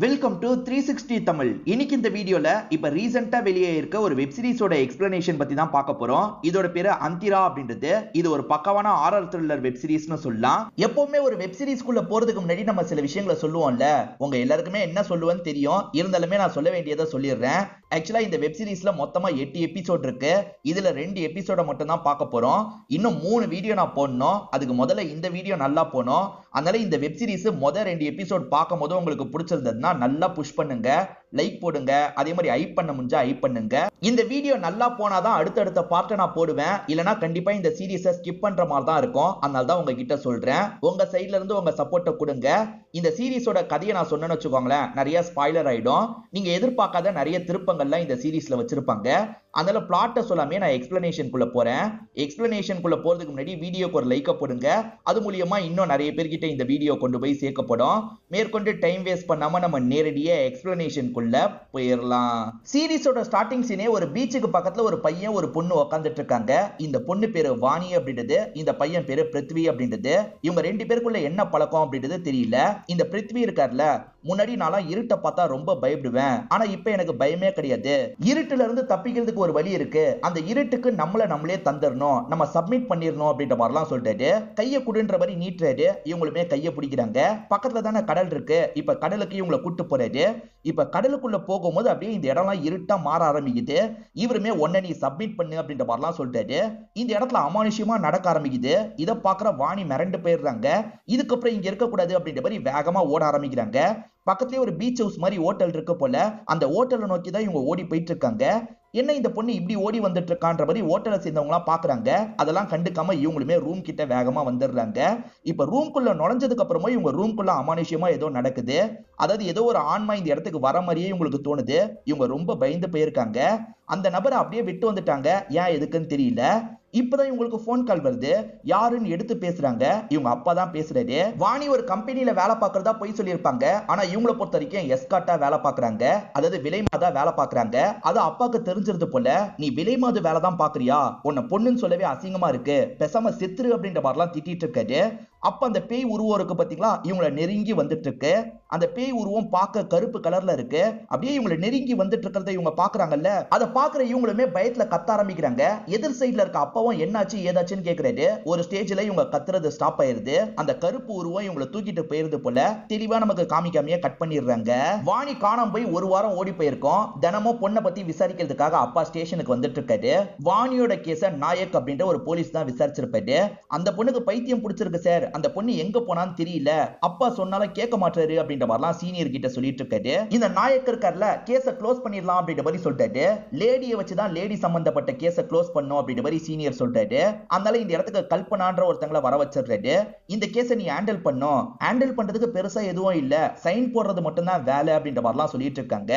Welcome to 360 Tamil. இன்னைக்கு இந்த வீடியோல இப்ப ரீசெண்டா வெளியே இருக்க ஒரு வெப் சீரிஸோட எக்ஸ்பிளனேஷன் பத்தி தான் பார்க்க போறோம். இதோட பேரு அந்திரா அப்படின்றது. இது ஒரு பக்கவான ஹாரர் த்ரில்லர் வெப் சீரிஸ்னு சொல்லலாம். எப்பவுமே ஒரு வெப் சீரிஸ்க்குள்ள போறதுக்கு முன்னாடி நம்ம சில விஷயங்களை சொல்லுவோம்ல. உங்க எல்லாருக்குமே என்ன சொல்லுவேன்னு தெரியும். இருந்தாலுமே நான் சொல்ல வேண்டியதை சொல்லிடுறேன். ஆக்சுவலா இந்த வெப் சீரிஸ்ல மொத்தமா 8 எபிசோட் இருக்கு. இதுல 2 எபிசோட மட்டும் தான் பார்க்க போறோம். இன்னும் 3 வீடியோ நான் போடணும். அதுக்கு முதல்ல இந்த வீடியோ நல்லா போனோம். அதனால இந்த வெப் சீரிஸ் முதல் 2 எபிசோட் பார்க்கும் போது உங்களுக்கு பிடிச்சிருந்ததுன்னா நல்லா புஷ் பண்ணுங்க, லைக் போடுங்க, அதே மாதிரி ஹைப் பண்ண முடிஞ்சா ஹைப் பண்ணுங்க. இந்த வீடியோ நல்லா போனாதான் அடுத்தடுத்த பார்ட்டை நான் போடுவேன். இல்லனா கண்டிப்பா இந்த சீரிஸை ஸ்கிப் பண்ற மாதிரி தான் இருக்கும். அதனால தான் உங்ககிட்ட சொல்றேன். உங்க சைட்ல இருந்து உங்க சப்போர்ட்டை கொடுங்க. இந்த சீரிஸோட கதையை நான் சொன்னேன்னு வச்சுக்கோங்களேன், நிறைய ஸ்பாயிலர் ஆயிடும். நீங்க எதிர்பார்க்காத நிறைய திருப்பங்கள்லாம் இந்த சீரிஸ்ல வச்சிருப்பாங்க. அதனால பிளாட்டை சொல்லாமே நான் எக்ஸ்பிளனேஷனுக்குள்ள போறேன். எக்ஸ்பிளனேஷனுக்குள்ள போறதுக்கு முன்னாடி வீடியோக்கு ஒரு லைக்கை போடுங்க. அது மூலியமா இன்னும் நிறைய பேர்கிட்ட இந்த வீடியோ கொண்டு போய் சேர்க்கப்படும். மேற்கொண்டு டைம் வேஸ்ட் பண்ணாம நம்ம நேரடியா எக்ஸ்பிளனேஷனுக்குள்ள போயிடலாம். சீரிஸோட ஸ்டார்டிங் சீனே ஒரு பீச்சுக்கு பக்கத்துல ஒரு பையன் ஒரு பொண்ணு உட்காந்துட்டு இருக்காங்க. இந்த பொண்ணு பேரு வாணி அப்படின்றது, இந்த பையன் பேரு பிருத்வி அப்படின்றது. இவங்க 2 பேருக்குள்ள என்ன பழக்கம் அப்படின்றது தெரியல. இந்த பிருத்வி இருக்கார்ல, முன்னாடி நான் இருட்டை பார்த்தா ரொம்ப பயப்படுவேன். ஆனா இப்ப எனக்கு பயமே கிடையாது. இருட்டுல இருந்து தப்பிக்கிறதுக்கு ஒரு வழி இருக்கு. அந்த இருட்டுக்கு நம்மளே தந்துடணும், நம்ம சப்மிட் பண்ணிடணும் அப்படின்ற மாதிரிலாம் சொல்லிட்டாரு. கையை குடுன்ற மாதிரி நீட்டுறாரு. இவங்களுமே கையை பிடிக்கிறாங்க. பக்கத்துல தானே கடல் இருக்கு. இப்ப கடலுக்கு இவங்களை கூட்டு போறாரு. இப்ப கடலுக்குள்ள போகும்போது அப்படியே இந்த இடம்லாம் இருட்டா மாற ஆரம்பிக்குது. இவருமே ஒன்ன நீ சப்மிட் பண்ணு அப்படின்ற மாதிரிலாம் சொல்லிட்டாரு. இந்த இடத்துல அமானுஷ்யமா நடக்க ஆரம்பிக்குது. இதை பாக்குற வாணி மிரண்டு போயிடுறாங்க. இதுக்கப்புறம் இங்க இருக்கக்கூடாது அப்படின்ற மாதிரி வேகமா ஓட ஆரம்பிக்கிறாங்க. பக்கத்துலயே ஒரு பீச் ஹவுஸ் மாதிரி ஹோட்டல் இருக்கு போல. அந்த ஹோட்டலை நோக்கி தான் இவங்க ஓடி போயிட்டு இருக்காங்க. என்ன இந்த பொண்ணு இப்படி ஓடி வந்துட்டு இருக்கான்ற மாதிரி ஹோட்டலை சேர்ந்தவங்க எல்லாம் பாக்குறாங்க. அதெல்லாம் கண்டுக்காம இவங்களுமே ரூம் கிட்ட வேகமா வந்துடுறாங்க. இப்ப ரூம்குள்ள நுழைஞ்சதுக்கு அப்புறமா இவங்க ரூம்குள்ள அமானுஷ்யமா ஏதோ நடக்குது. அதாவது ஏதோ ஒரு ஆன்மா இந்த இடத்துக்கு வர மாதிரியே இவங்களுக்கு தோணுது. இவங்க ரொம்ப பயந்து போயிருக்காங்க. அந்த நபரை அப்படியே விட்டு வந்துட்டாங்க. ஏன் எதுக்குன்னு தெரியல. இப்பதான் இவங்களுக்கு போன் கால் வருது. யாருன்னு எடுத்து பேசுறாங்க. இவங்க அப்பா தான் பேசுறாரு. வாணி ஒரு கம்பெனில வேலை பார்க்கறதா போய் சொல்லியிருப்பாங்க. ஆனா இவங்களை பொறுத்த வரைக்கும் எஸ்கார்ட்டா வேலை பார்க்கறாங்க. அதாவது விலைமாதா வேலை பார்க்கறாங்க. அது அப்பாக்கு தெரிஞ்சிருது போல. நீ விலைமாது வேலை தான் பாக்குறியா, உன்னை பொண்ணுன்னு சொல்லவே அசிங்கமா இருக்கு, பேசாம செத்துரு அப்படின்ற மாதிரிலாம் திட்டிட்டு இருக்காரு. அப்ப அந்த பேய் உருவம் இருக்கு பாத்தீங்களா, இவங்களை நெருங்கி வந்துட்டு இருக்கு. அந்த பேய் உருவம் பார்க்க கருப்பு கலர்ல இருக்கு. அப்படியே இவங்களை நெருங்கி வந்துட்டு இருக்கிறத இவங்க பாக்குறாங்கல்ல. அதை பாக்குற இவங்களுமே பயத்துல கத்த ஆரம்பிக்கிறாங்க. எதிர் சைட்ல இருக்க அப்பாவும் என்னாச்சு ஏதாச்சுன்னு கேக்குறாரு. ஒரு ஸ்டேஜ்ல இவங்க கத்துறது ஸ்டாப் ஆயிருது. அந்த கருப்பு உருவம் இவங்களை தூக்கிட்டு போயிருது போல. தெளிவா நமக்கு காமிக்காமையே கட் பண்ணிடுறாங்க. வாணி காணாம போய் ஒரு வாரம் ஓடி போயிருக்கோம். தினமும் பொண்ணை பத்தி விசாரிக்கிறதுக்காக அப்பா ஸ்டேஷனுக்கு வந்துட்டு இருக்காரு. வாணியோட கேஸ நாயக் அப்படின்ற ஒரு போலீஸ் தான் விசாரிச்சிருப்பாரு. அந்த பொண்ணுக்கு பைத்தியம் பிடிச்சிருக்கு சார், அந்த பொண்ணு எங்க போனான்னு தெரியல, அப்பா சொன்னாலும் கேட்க மாட்டாரு அப்படின்ற மாதிரிலாம் சீனியர் கிட்ட சொல்லிட்டு இருக்காரு. இந்த நாயக் இருக்கார்ல, கேஸ க்ளோஸ் பண்ணிடலாம் அப்படின்ற மாதிரி சொல்லிட்டாரு. லேடியை வச்சுதான் லேடி சம்பந்தப்பட்ட கேஸ க்ளோஸ் பண்ணும் அப்படின்ற மாதிரி சீனியர் சொல்லிட்டாரு. அதனால இந்த இடத்துக்கு கல்பனான்ற ஒருத்தங்களை வர வச்சிடுறாரு. இந்த கேஸ நீ ஹேண்டில் பண்ணும், ஹேண்டில் பண்றதுக்கு பெருசா எதுவும் இல்ல, சைன் போடுறது மட்டும் தான் வேலை அப்படின்ற மாதிரிலாம் சொல்லிட்டு இருக்காங்க.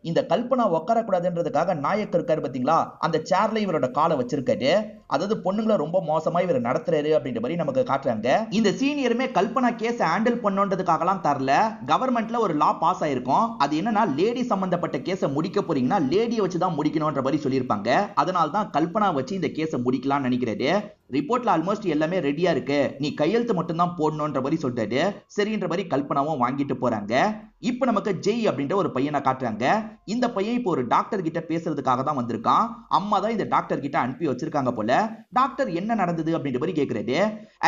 இந்த கல்பனா உட்கார கூடாதுன்றதுக்காக நாயக் இருக்காரு பாத்தீங்களா, அந்த சேர்ல இவரோட காலை வச்சிருக்காரு. அதாவது பொண்ணுங்களை ரொம்ப மோசமா இவர் நடத்துறாரு அப்படின்ற மாதிரி நமக்கு காட்டுறாங்க. இந்த சீனியருமே கல்பனா கேஸ் ஹேண்டில் பண்ணணுன்றதுக்காகலாம் தரல. கவர்மெண்ட்ல ஒரு லா பாஸ் ஆயிருக்கும். அது என்னன்னா, லேடி சம்பந்தப்பட்ட கேஸை முடிக்க போறீங்கன்னா லேடியை வச்சுதான் முடிக்கணும்ன்ற மாதிரி சொல்லியிருப்பாங்க. அதனால தான் கல்பனா வச்சு இந்த கேஸை முடிக்கலாம்னு நினைக்கிறாரு. ரிப்போர்ட்ல ஆல்மோஸ்ட் எல்லாமே ரெடியா இருக்கு, நீ கையெழுத்து மட்டும் தான் போடணும்ன்ற மாதிரி சொல்லிட்டாரு. சரின்ற மாதிரி கல்பனாவும் வாங்கிட்டு போறாங்க. இப்ப நமக்கு ஜெய் அப்படின்ற ஒரு பையனை காட்டுறாங்க. இந்த பையன் இப்போ ஒரு டாக்டர் கிட்ட பேசுறதுக்காக தான் வந்திருக்கான். அம்மா தான் இந்த டாக்டர் கிட்ட அனுப்பி வச்சிருக்காங்க போல. டாக்டர் என்ன நடந்தது அப்படின்ற மாதிரி கேக்குறாரு.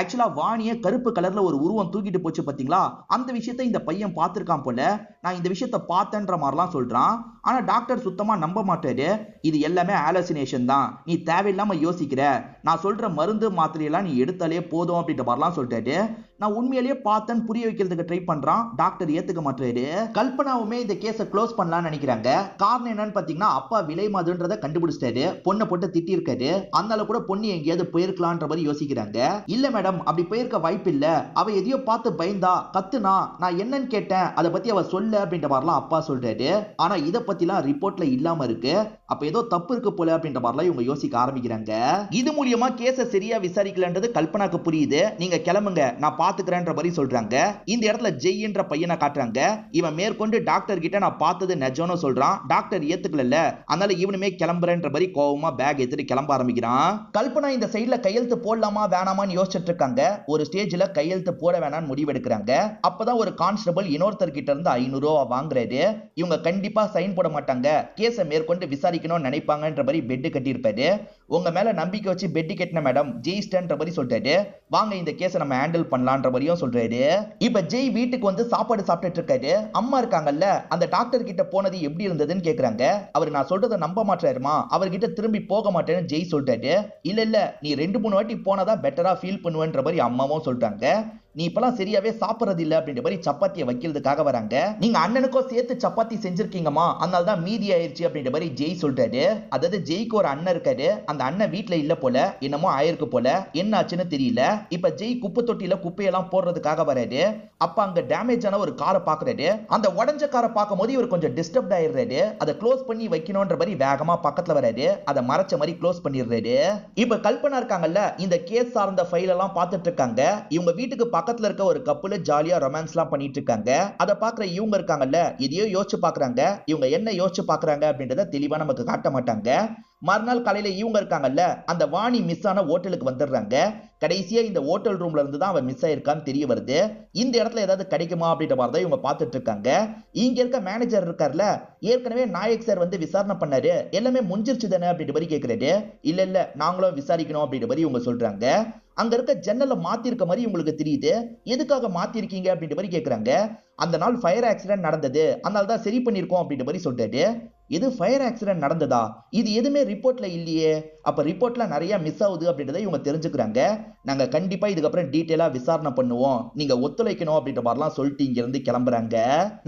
ஆக்சுவலா வாணிய கருப்பு கலர்ல ஒரு உருவம் தூக்கிட்டு போச்சு பாத்தீங்களா, அந்த விஷயத்தை இந்த பையன் பார்த்திருக்கான் போல. நான் இந்த விஷயத்தை பார்த்தேன்ற மாதிரிலாம் சொல்றான். ஆனா டாக்டர் சுத்தமா நம்ப மாட்டாரு. இது எல்லாமே ஹாலுசினேஷன் தான், நீ தேவையில்லாம யோசிக்கிற, நான் சொல்ற மருந்து மாத்திரையெல்லாம் நீ எடுத்தாலே போதும் அப்படின்ற மாதிரிலாம் சொல்லிட்டாரு. நான் உண்மையிலேயே பார்த்தேன்னு புரிய வைக்கிறதுக்கு ட்ரை பண்றான். டாக்டர் ஏத்துக்க மாட்டாரு. கல்பனாவுமே இந்த கேஸை க்ளோஸ் பண்ணலாம்னு நினைக்கிறாங்க. காரணம் என்னன்னு பாத்தீங்கன்னா, அப்பா விலைமாதுன்றதை கண்டுபிடிச்சிட்டாரு, பொண்ணை போட்டு திட்டி இருக்காரு. அதனால கூட பொண்ணு எங்கேயாவது போயிருக்கலான்ற மாதிரி யோசிக்கிறாங்க. இல்ல மேடம், அப்படி போயிருக்க வாய்ப்பு இல்ல, அவ எதையோ பார்த்து பயந்தா கத்துனா, நான் என்னன்னு கேட்டேன், அதை பத்தி அவ சொல்ல அப்படின்ற மாதிரிலாம் அப்பா சொல்றாரு. ஆனா இதை பத்திலாம் ரிப்போர்ட்ல இல்லாம இருக்கு. அப்ப ஏதோ தப்பு இருக்கு போல அப்படின்ற மாதிரிலாம் இவங்க யோசிக்க ஆரம்பிக்கிறாங்க. இது மூலியமா கேஸை சரியா விசாரிக்கலன்றது கல்பனாக்கு புரியுது. நீங்க கிளம்புங்க, நான் பாத்துக்கிறேன்ற மாதிரி சொல்றாங்க. இந்த இடத்துல ஜெய்ன்ற பையனை காட்டுறாங்க. இவன் மேற்கொண்டு டாக்டர் கிட்ட நான் பார்த்தது நிஜம்னு சொல்றான். டாக்டர் ஏத்துக்கல, அதனால இவனுமே கிளம்புறேன்ற மாதிரி கோவமா பேக் எடுத்துட்டு கிளம்ப ஆரம்பிக்கிறான். கல்பனா இந்த சைடுல கையெழுத்து போடலாமா வேணாமான்னு யோசிச்சுட்டு இருக்காங்க. ஒரு ஸ்டேஜ்ல கையெழுத்து போட வேணாம்னு முடிவெடுக்கிறாங்க. அப்பதான் ஒரு கான்ஸ்டபிள் இன்னொருத்தர் கிட்ட இருந்து 500 ரூபாய் வாங்குறாரு. இவங்க கண்டிப்பா சைன் போட மாட்டாங்க, கேஸை மேற்கொண்டு விசாரிக்கணும்னு நினைப்பாங்கன்ற மாதிரி பெட் கட்டி இருப்பாரு. உங்க மேல நம்பிக்கை வச்சு பெட் கட்டின மேடம் ஜெயிஸ்டன்ற மாதிரி சொல்றாரு. வாங்க இந்த கேஸை நம்ம ஹேண்டில் பண்ணலான்ற மாதிரியும் சொல்றாரு. இப்ப ஜெய் வீட்டுக்கு வந்து சாப்பாடு சாப்பிட்டுட்டு இருக்காரு. அம்மா இருக்காங்கல்ல, அந்த டாக்டர் கிட்ட போனது எப்படி இருந்ததுன்னு கேக்குறாங்க. அவர் நான் சொல்றதை நம்ப மாட்டாருமா, அவர்கிட்ட திரும்பி போக மாட்டேன்னு ஜெய் சொல்றாரு. இல்ல நீ 2-3 வாட்டி போனதா பெட்டரா ஃபீல் பண்ணுவேன்ற மாதிரி அம்மாவும் சொல்றாங்க. நீ இப்பெல்லாம் சரியாவே சாப்பிடறது இல்ல அப்படின்ற மாதிரி சப்பாத்தியை வைக்கிறதுக்காக வராங்க. நீங்க அண்ணனுக்கோ சேர்த்து சப்பாத்தி செஞ்சிருக்கீங்கம்மா, அதனால தான் மீதி ஆயிருச்சு அப்படின்ற மாதிரி ஜெய் சொல்றாரு. அதாவது ஜெய்க்கு ஒரு அண்ணன் இருக்காரு. அந்த அண்ணன் வீட்டுல இல்ல போல, என்னமோ ஆயிருக்கு போல, என்ன ஆச்சுன்னு தெரியல. இப்ப ஜெய் குப்பை தொட்டியில குப்பையெல்லாம் போடுறதுக்காக வராரு. அப்ப அங்க டேமேஜ் ஆன ஒரு காரை பாக்குறாரு. அந்த உடஞ்ச காரை பார்க்கும் போது இவர் கொஞ்சம் டிஸ்டர்ப் ஆயிடுறாரு. அதை க்ளோஸ் பண்ணி வைக்கணும்ன்ற மாதிரி வேகமா பக்கத்துல வராரு. அதை மறைச்ச மாதிரி க்ளோஸ் பண்ணிடுறாரு. இப்ப கல்பனா இருக்காங்கல்ல, இந்த கேஸ் சார்ந்த ஃபைல் எல்லாம் பார்த்துட்டு இருக்காங்க. இவங்க வீட்டுக்கு பக்கத்துல இருக்க ஒரு கப்புல ஜாலியா ரொமான்ஸ்லாம் பண்ணிட்டு இருக்காங்க. அதை பாக்குற இவங்க இருக்காங்கல்ல, இதையோ யோசிச்சு பாக்குறாங்க. இவங்க என்ன யோசிச்சு பாக்குறாங்க அப்படின்றத தெளிவா நமக்கு காட்ட மாட்டாங்க. மறுநாள் காலையில இவங்க இருக்காங்கல்ல, அந்த வாணி மிஸ் ஆன ஹோட்டலுக்கு வந்துடுறாங்க. கடைசியா இந்த ஹோட்டல் ரூம்ல இருந்து தான் அவன் மிஸ் ஆயிருக்கான்னு தெரிய வருது. இந்த இடத்துல ஏதாவது கிடைக்குமா அப்படின்ற மாதிரி தான் இவங்க பார்த்துட்டு இருக்காங்க. இங்க இருக்க மேனேஜர் இருக்கார்ல, ஏற்கனவே நாயக் சார் வந்து விசாரணை பண்ணாரு, எல்லாமே முடிஞ்சிருச்சு தானே அப்படின்ற மாதிரி கேட்கிறாரு. இல்ல நாங்களும் விசாரிக்கணும் அப்படின்ற மாதிரி இவங்க சொல்றாங்க. அங்க இருக்க ஜன்னலை மாத்திருக்க மாதிரி உங்களுக்கு தெரியுது, எதுக்காக மாத்திருக்கீங்க அப்படின்ற மாதிரி கேட்கறாங்க. அந்த நாள் ஃபயர் ஆக்சிடென்ட் நடந்தது, அதனால தான் சரி பண்ணிருக்கோம் அப்படின்ற மாதிரி சொல்றாரு. இது ஃபயர் ஆக்சிடென்ட் நடந்ததா? இது எதுவுமே ரிப்போர்ட்ல இல்லையே. அப்ப ரிப்போர்ட்ல நிறைய மிஸ் ஆகுது அப்படின்றத இவங்க தெரிஞ்சுக்கிறாங்க. நாங்க கண்டிப்பா இதுக்கப்புறம் டீட்டெயிலா விசாரணை பண்ணுவோம், நீங்க ஒத்துழைக்கணும் அப்படின்ற மாதிரிலாம் சொல்லிட்டு இங்க இருந்து கிளம்புறாங்க.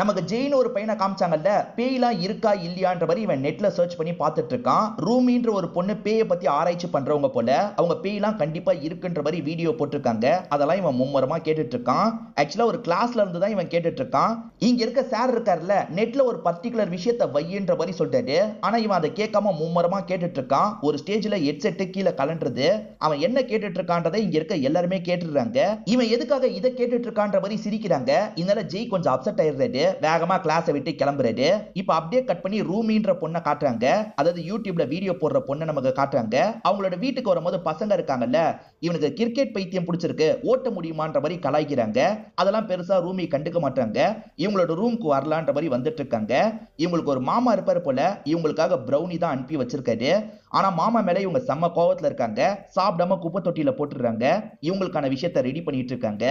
நமக்கு ஜெயின் ஒரு பையனை காமிச்சாங்கல்ல, பேய்லாம் இருக்கா இல்லையான்ற மாதிரி இவன் நெட்ல சர்ச் பண்ணி பார்த்துட்டு இருக்கான். ரூமின்ற ஒரு பொண்ணு பேயை பத்தி ஆராய்ச்சி பண்றவங்க போல, அவங்க பேய்லாம் கண்டிப்பா இருக்குன்ற மாதிரி வீடியோ போட்டிருக்காங்க. அதெல்லாம் இவன் மும்மரமா கேட்டுட்டு இருக்கான். ஆக்சுவலா ஒரு கிளாஸ்ல இருந்து தான் இவன் கேட்டுட்டு இருக்கான். இங்க இருக்க சார் இருக்காருல்ல, நெட்ல ஒரு பர்டிகுலர் விஷயத்தை வையின்ற மாதிரி சொல்றாரு. ஆனா இவன் அதை கேட்காம மும்மரமா கேட்டுட்டு இருக்கான். ஒரு ஸ்டேஜ்ல ஹெட்செட் கீழே கலண்டுறது. அவன் என்ன கேட்டுட்டு இருக்கான்றதை இங்க இருக்க எல்லாருமே கேட்டுறாங்க. இவன் எதுக்காக இதை கேட்டுட்டு இருக்கான்ற மாதிரி சிரிக்கிறாங்க. இதனால ஜெய் கொஞ்சம் அப்செட் ஆயிடுறாரு. வேகமா கிளாஸை விட்டு கிளம்புறாரு. இப்ப அப்படியே கட் பண்ணி ரூமின்ற பொண்ணை காட்டுறாங்க. அதாவது யூடியூப்ல வீடியோ போடுற பொண்ணை நமக்கு காட்டுறாங்க. அவங்களோட வீட்டுக்கு வரும்போது பசங்க இருக்காங்கல்ல, இவனுக்கு கிரிக்கெட் பைத்தியம் பிடிச்சிருக்கு, ஓட்ட முடியுமான்ற மாதிரி கலாய்க்கிறாங்க. அதெல்லாம் பெருசா ரூமி கண்டுக்க மாட்டாங்க. இவங்களோட ரூமுக்கு வரலான்ற மாதிரி வந்துட்டு இருக்காங்க. இவங்களுக்கு ஒரு மாமா இருப்பாரு போல, இவங்களுக்காக பிரவுனி தான் அனுப்பி வச்சிருக்காரு. ஆனா மாமா மேல இவங்க செம்ம கோவத்துல இருக்காங்க. சாப்பிடாம குப்பை தொட்டியில போட்டுறாங்க. இவங்களுக்கான விஷயத்தை ரெடி பண்ணிட்டு இருக்காங்க.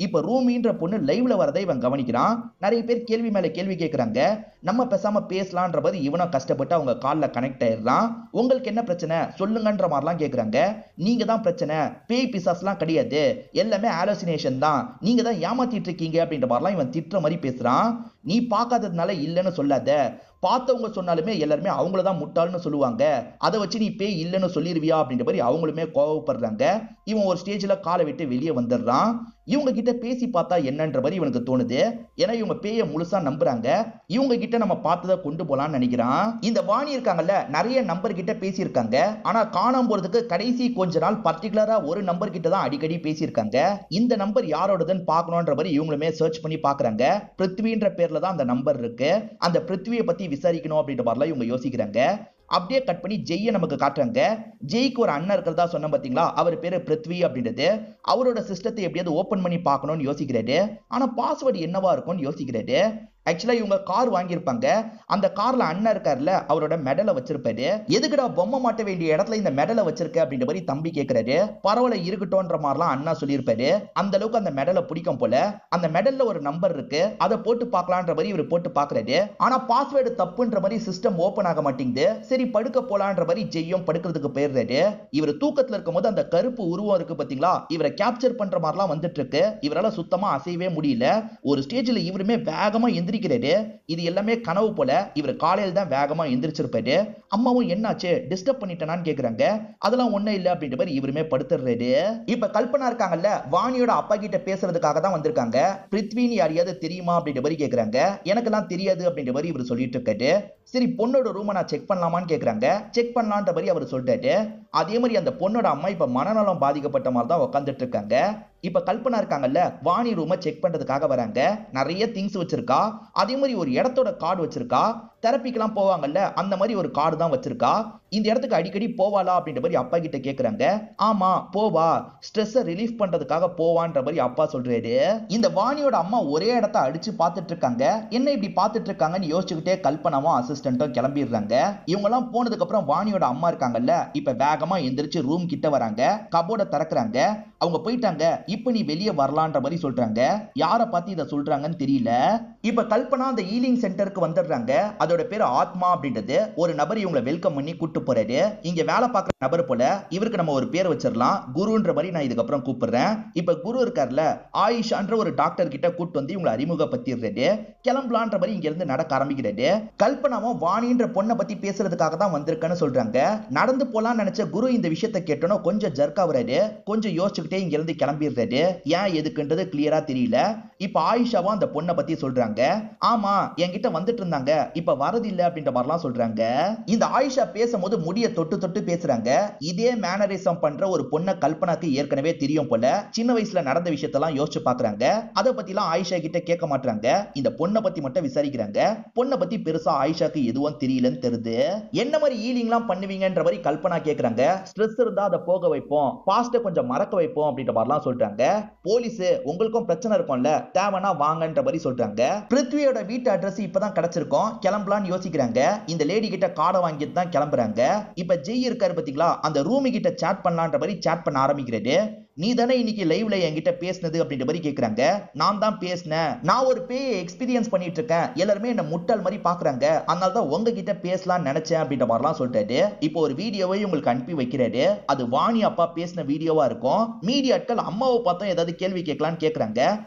இப்ப ரூமின்ற பொண்ணு லைவ்ல வரதை இவன் கவனிக்கிறான். நிறைய பேர் கேள்வி மேல கேள்வி கேட்கறாங்க. நம்ம பேசாம பேசலான்ற போது இவனும் கஷ்டப்பட்டு அவங்க கால்ல கனெக்ட் ஆயிடுறான். உங்களுக்கு என்ன பிரச்சனை சொல்லுங்கன்ற மாதிரிலாம் கேட்கறாங்க. நீங்க தான் பிரச்சனை, பேய் பிசாஸ்லாம் கிடையாது, எல்லாமே ஹாலுசினேஷன் தான், நீங்க தான் ஏமாத்திட்டு இருக்கீங்க அப்படின்ற மாதிரிலாம் இவன் திட்டுற மாதிரி பேசுறான். நீ பார்க்காததுனால இல்லைன்னு சொல்லாத, பார்த்தவங்க சொன்னாலுமே எல்லாருமே அவங்களதான் முட்டாள்னு சொல்லுவாங்க, அதை வச்சு நீ பேய் இல்லைன்னு சொல்லிருவியா அப்படின்ற மாதிரி அவங்களுமே கோவப்படுறாங்க. இவன் ஒரு ஸ்டேஜ்ல காலை விட்டு வெளியே வந்துடுறான். இவங்க கிட்ட பேசி பார்த்தா என்னன்ற மாதிரி இவனுக்கு தோணுது. ஏன்னா இவங்க பேய முழுசா நம்புறாங்க. இவங்க கிட்ட நம்ம பார்த்ததை கொண்டு போலான்னு நினைக்கிறான். இந்த வாணி இருக்காங்கல்ல, நிறைய நம்பர் கிட்ட பேசியிருக்காங்க. ஆனா காணாம போறதுக்கு கடைசி கொஞ்ச நாள் பர்டிகுலரா ஒரு நம்பர் கிட்ட தான் அடிக்கடி பேசியிருக்காங்க. இந்த நம்பர் யாரோடதுன்னு பார்க்கணுன்ற மாதிரி இவங்களுமே சர்ச் பண்ணி பாக்குறாங்க. பிருத்வின்ற பேர்ல தான் அந்த நம்பர் இருக்கு. அந்த பிருத்வியை பத்தி விசாரிக்கணும் அப்படின்ற மாதிரிலாம் இவங்க யோசிக்கிறாங்க. அப்படியே கட் பண்ணி ஜெய்யை நமக்கு காட்டுறாங்க. ஜெய்க்கு ஒரு அண்ணன் இருக்கிறதா சொன்ன பாத்தீங்களா, அவர் பேரு பிருத்வி அப்படின்றது. அவரோட சிஸ்டத்தை எப்படியாவது ஓபன் பண்ணி பார்க்கணும்னு யோசிக்கிறாரு. ஆனா பாஸ்வேர்டு என்னவா இருக்கும்னு யோசிக்கிறாரு. ஆக்சுவலா இவங்க கார் வாங்கியிருப்பாங்க. அந்த கார்ல அண்ணன் இருக்காருல, அவரோட மெடலை வச்சிருப்பாரு. எதுக்குடா பொம்மை மாட்ட வேண்டிய இடத்துல இந்த மெடலை வச்சிருக்க அப்படின்ற மாதிரி தம்பி கேட்கிறாரு. பரவாயில்ல இருக்கட்டும்ன்ற மாதிரிலாம் அண்ணா சொல்லியிருப்பாரு. அந்த அளவுக்கு அந்த மெடலை பிடிக்கும் போல. அந்த மெடல்ல ஒரு நம்பர் இருக்கு, அதை போட்டு பார்க்கலான்ற மாதிரி இவர் போட்டு பாக்குறாரு. ஆனா பாஸ்வேர்டு தப்புன்ற மாதிரி சிஸ்டம் ஓபன் ஆக மாட்டேங்குது. சரி படுக்க போலான்ற மாதிரி ஜெய்யும் படுக்கிறதுக்கு போயிடுறாரு. இவர் தூக்கத்துல இருக்கும் போது அந்த கருப்பு உருவம் இருக்கு பாத்தீங்களா, இவரை கேப்சர் பண்ற மாதிரிலாம் வந்துட்டு இருக்கு. இவரால சுத்தமா அசையவே முடியல. ஒரு ஸ்டேஜ்ல இவருமே வேகமா இது எல்லாமே கனவு போல. இவர் காலையில தான் வேகமா எந்திரிச்சிருப்பாரு. அம்மாவும் என்னாச்சு டிஸ்டர்ப் பண்ணிட்டேனான்னு கேக்குறாங்க. அதெல்லாம் ஒண்ணு இல்ல அப்படின்ற மாதிரி இவருமே படுத்துறாரு. இப்ப கல்பனா இருக்காங்கல்ல, வாணியோட அப்பா கிட்ட பேசுறதுக்காக தான் வந்திருக்காங்க. பிருத்வின்னு யாரையாவது தெரியுமா அப்படின்ற மாதிரி கேக்குறாங்க. எனக்கெல்லாம் தெரியாது அப்படின்ற மாதிரி இவர் சொல்லிட்டு இருக்காரு. சரி பொண்ணோட ரூமை நான் செக் பண்ணலாமான்னு கேக்குறாங்க. செக் பண்ணலான்ற மாதிரி அவர் சொல்லிட்டாரு. அதே மாதிரி அந்த பொண்ணோட அம்மா இப்ப மனநலம் பாதிக்கப்பட்ட மாதிரி தான் உட்காந்துட்டு இருக்காங்க. இப்ப கல்பனா இருக்காங்கல்ல, வாணி ரூமை செக் பண்றதுக்காக வராங்க. நிறைய திங்ஸ் வச்சிருக்கா. அதே மாதிரி ஒரு இடத்தோட கார்டு வச்சிருக்கா. தெரப்பிக்கெல்லாம் போவாங்கல்ல, அந்த மாதிரி ஒரு கார்டு தான் வச்சிருக்கா. இந்த இடத்துக்கு அடிக்கடி போவாளா அப்படின்ற மாதிரி அப்பா கிட்ட கேக்குறாங்க. ஆமா போவா, ஸ்ட்ரெஸ் ரிலீஃப் பண்றதுக்காக போவான்ற மாதிரி அப்பா சொல்றாரு. இந்த வாணியோட அம்மா ஒரே இடத்த அடிச்சு பார்த்துட்டு இருக்காங்க. என்ன இப்படி பார்த்துட்டு இருக்காங்கன்னு யோசிச்சுக்கிட்டே கல்பனாவும் அசிஸ்டன்ட்டும் கிளம்பிடுறாங்க. இவங்க எல்லாம் போனதுக்கு அப்புறம் வாணியோட அம்மா இருக்காங்கல்ல, இப்ப வேகமா எந்திரிச்சு ரூம் கிட்ட வராங்க. கபோர்ட திறக்கிறாங்க. அவங்க போயிட்டாங்க, இப்ப நீ வெளியே வரலான்ற மாதிரி சொல்றாங்க. யார பார்த்து இத சொல்றாங்கன்னு தெரியல. இப்ப கல்பனா அந்த ஹீலிங் சென்டருக்கு வந்துடுறாங்க. அதோட பேரு ஆத்மா அப்படின்றது. ஒரு நபர் இவங்களை வெல்கம் பண்ணி கூட்டு போறாரு. இங்க வேலை பார்க்குற நபர் போல. இவருக்கு நம்ம ஒரு பேர் வச்சிடலாம், குருன்ற மாதிரி நான் இதுக்கப்புறம் கூப்பிடுறேன். இப்ப குரு இருக்கார்ல, ஆயிஷான்ற ஒரு டாக்டர் கிட்ட கூட்டு வந்து இவங்களை அறிமுகப்படுத்திடுறாரு. கிளம்பலான்ற மாதிரி இங்க இருந்து நடக்க ஆரம்பிக்கிறாரு. கல்பனாவும் வாணின்ற பொண்ணை பத்தி பேசுறதுக்காக தான் வந்திருக்கேன்னு சொல்றாங்க. நடந்து போலான்னு நினைச்ச குரு இந்த விஷயத்தை கேட்டோன்னா கொஞ்சம் ஜர்க் ஆகுறாரு. கொஞ்சம் யோசிச்சுக்கிட்டே இங்க இருந்து கிளம்பிடுறாரு. ஏன் எதுக்குன்றது கிளியரா தெரியல. இப்ப ஆயிஷாவும் அந்த பொண்ணை பத்தி சொல்றாங்க. ஆமா என்கிட்ட வந்துட்டு இருந்தாங்க, இப்ப வரது இல்ல அப்படின்ற மாதிரிலாம் சொல்றாங்க. இந்த ஆயிஷா பேசும்போது முடிய தொட்டு தொட்டு பேசுறாங்க. இதே மேனரிசம் பண்ற ஒரு பொண்ணை கல்பனாக்கு ஏற்கனவே தெரியும் போல. சின்ன வயசுல நடந்த விஷயத்தெல்லாம் யோசிச்சு பாக்குறாங்க. அதை பத்தி எல்லாம் ஆயிஷா கிட்ட கேட்க மாட்டாங்க. இந்த பொண்ணை பத்தி மட்டும் விசாரிக்கிறாங்க. பொண்ணை பத்தி பெருசா ஆயிஷாக்கு எதுவும் தெரியலன்னு தெரியுது. என்ன மாதிரி ஈலிங்லாம் பண்ணுவீங்கன்ற மாதிரி கல்பனா கேக்குறாங்க. ஸ்ட்ரெஸ் இருந்தா அதை போக வைப்போம், பாஸ்ட கொஞ்சம் மறக்க வைப்போம் அப்படின்ற மாதிரிலாம் சொல்றாங்க. போலீஸ் உங்களுக்கும் பிரச்சனை இருக்கும்ல, தேவனா வாங்கன்ற மாதிரி சொல்றாங்க. பிருத்வியோட வீட்டு அட்ரஸ் இப்பதான் கிடைச்சிருக்கும், கிளம்பலான்னு யோசிக்கிறாங்க. இந்த லேடி கிட்ட கார்டை வாங்கிட்டு தான் கிளம்புறாங்க. இப்ப ஜெய் இருக்காரு பாத்தீங்களா, அந்த ரூமி கிட்ட சாட் பண்ணலான்ற மாதிரி சாட் பண்ண ஆரம்பிக்கிறாரு. நீ தானே இன்னைக்கு லைவ்ல என்கிட்ட பேசினது அப்படின்ற மாதிரி கேக்குறாங்க. நான் தான் பேசினேன், நான் ஒரு பேயை எக்ஸ்பீரியன்ஸ் பண்ணிட்டு இருக்கேன், எல்லாருமே என்ன முட்டாள் மாதிரி பாக்குறாங்க, அதனால தான் உங்ககிட்ட பேசலாம்னு நினைச்சேன் அப்படின்ற மாதிரிலாம் சொல்றாரு. இப்போ ஒரு வீடியோவை உங்களுக்கு அனுப்பி வைக்கிறாரு. அது வாணி அப்பா பேசின வீடியோவா இருக்கும். மீடியாட்கள் அம்மாவை பார்த்தா ஏதாவது கேள்வி கேட்கலான்னு கேக்குறாங்க.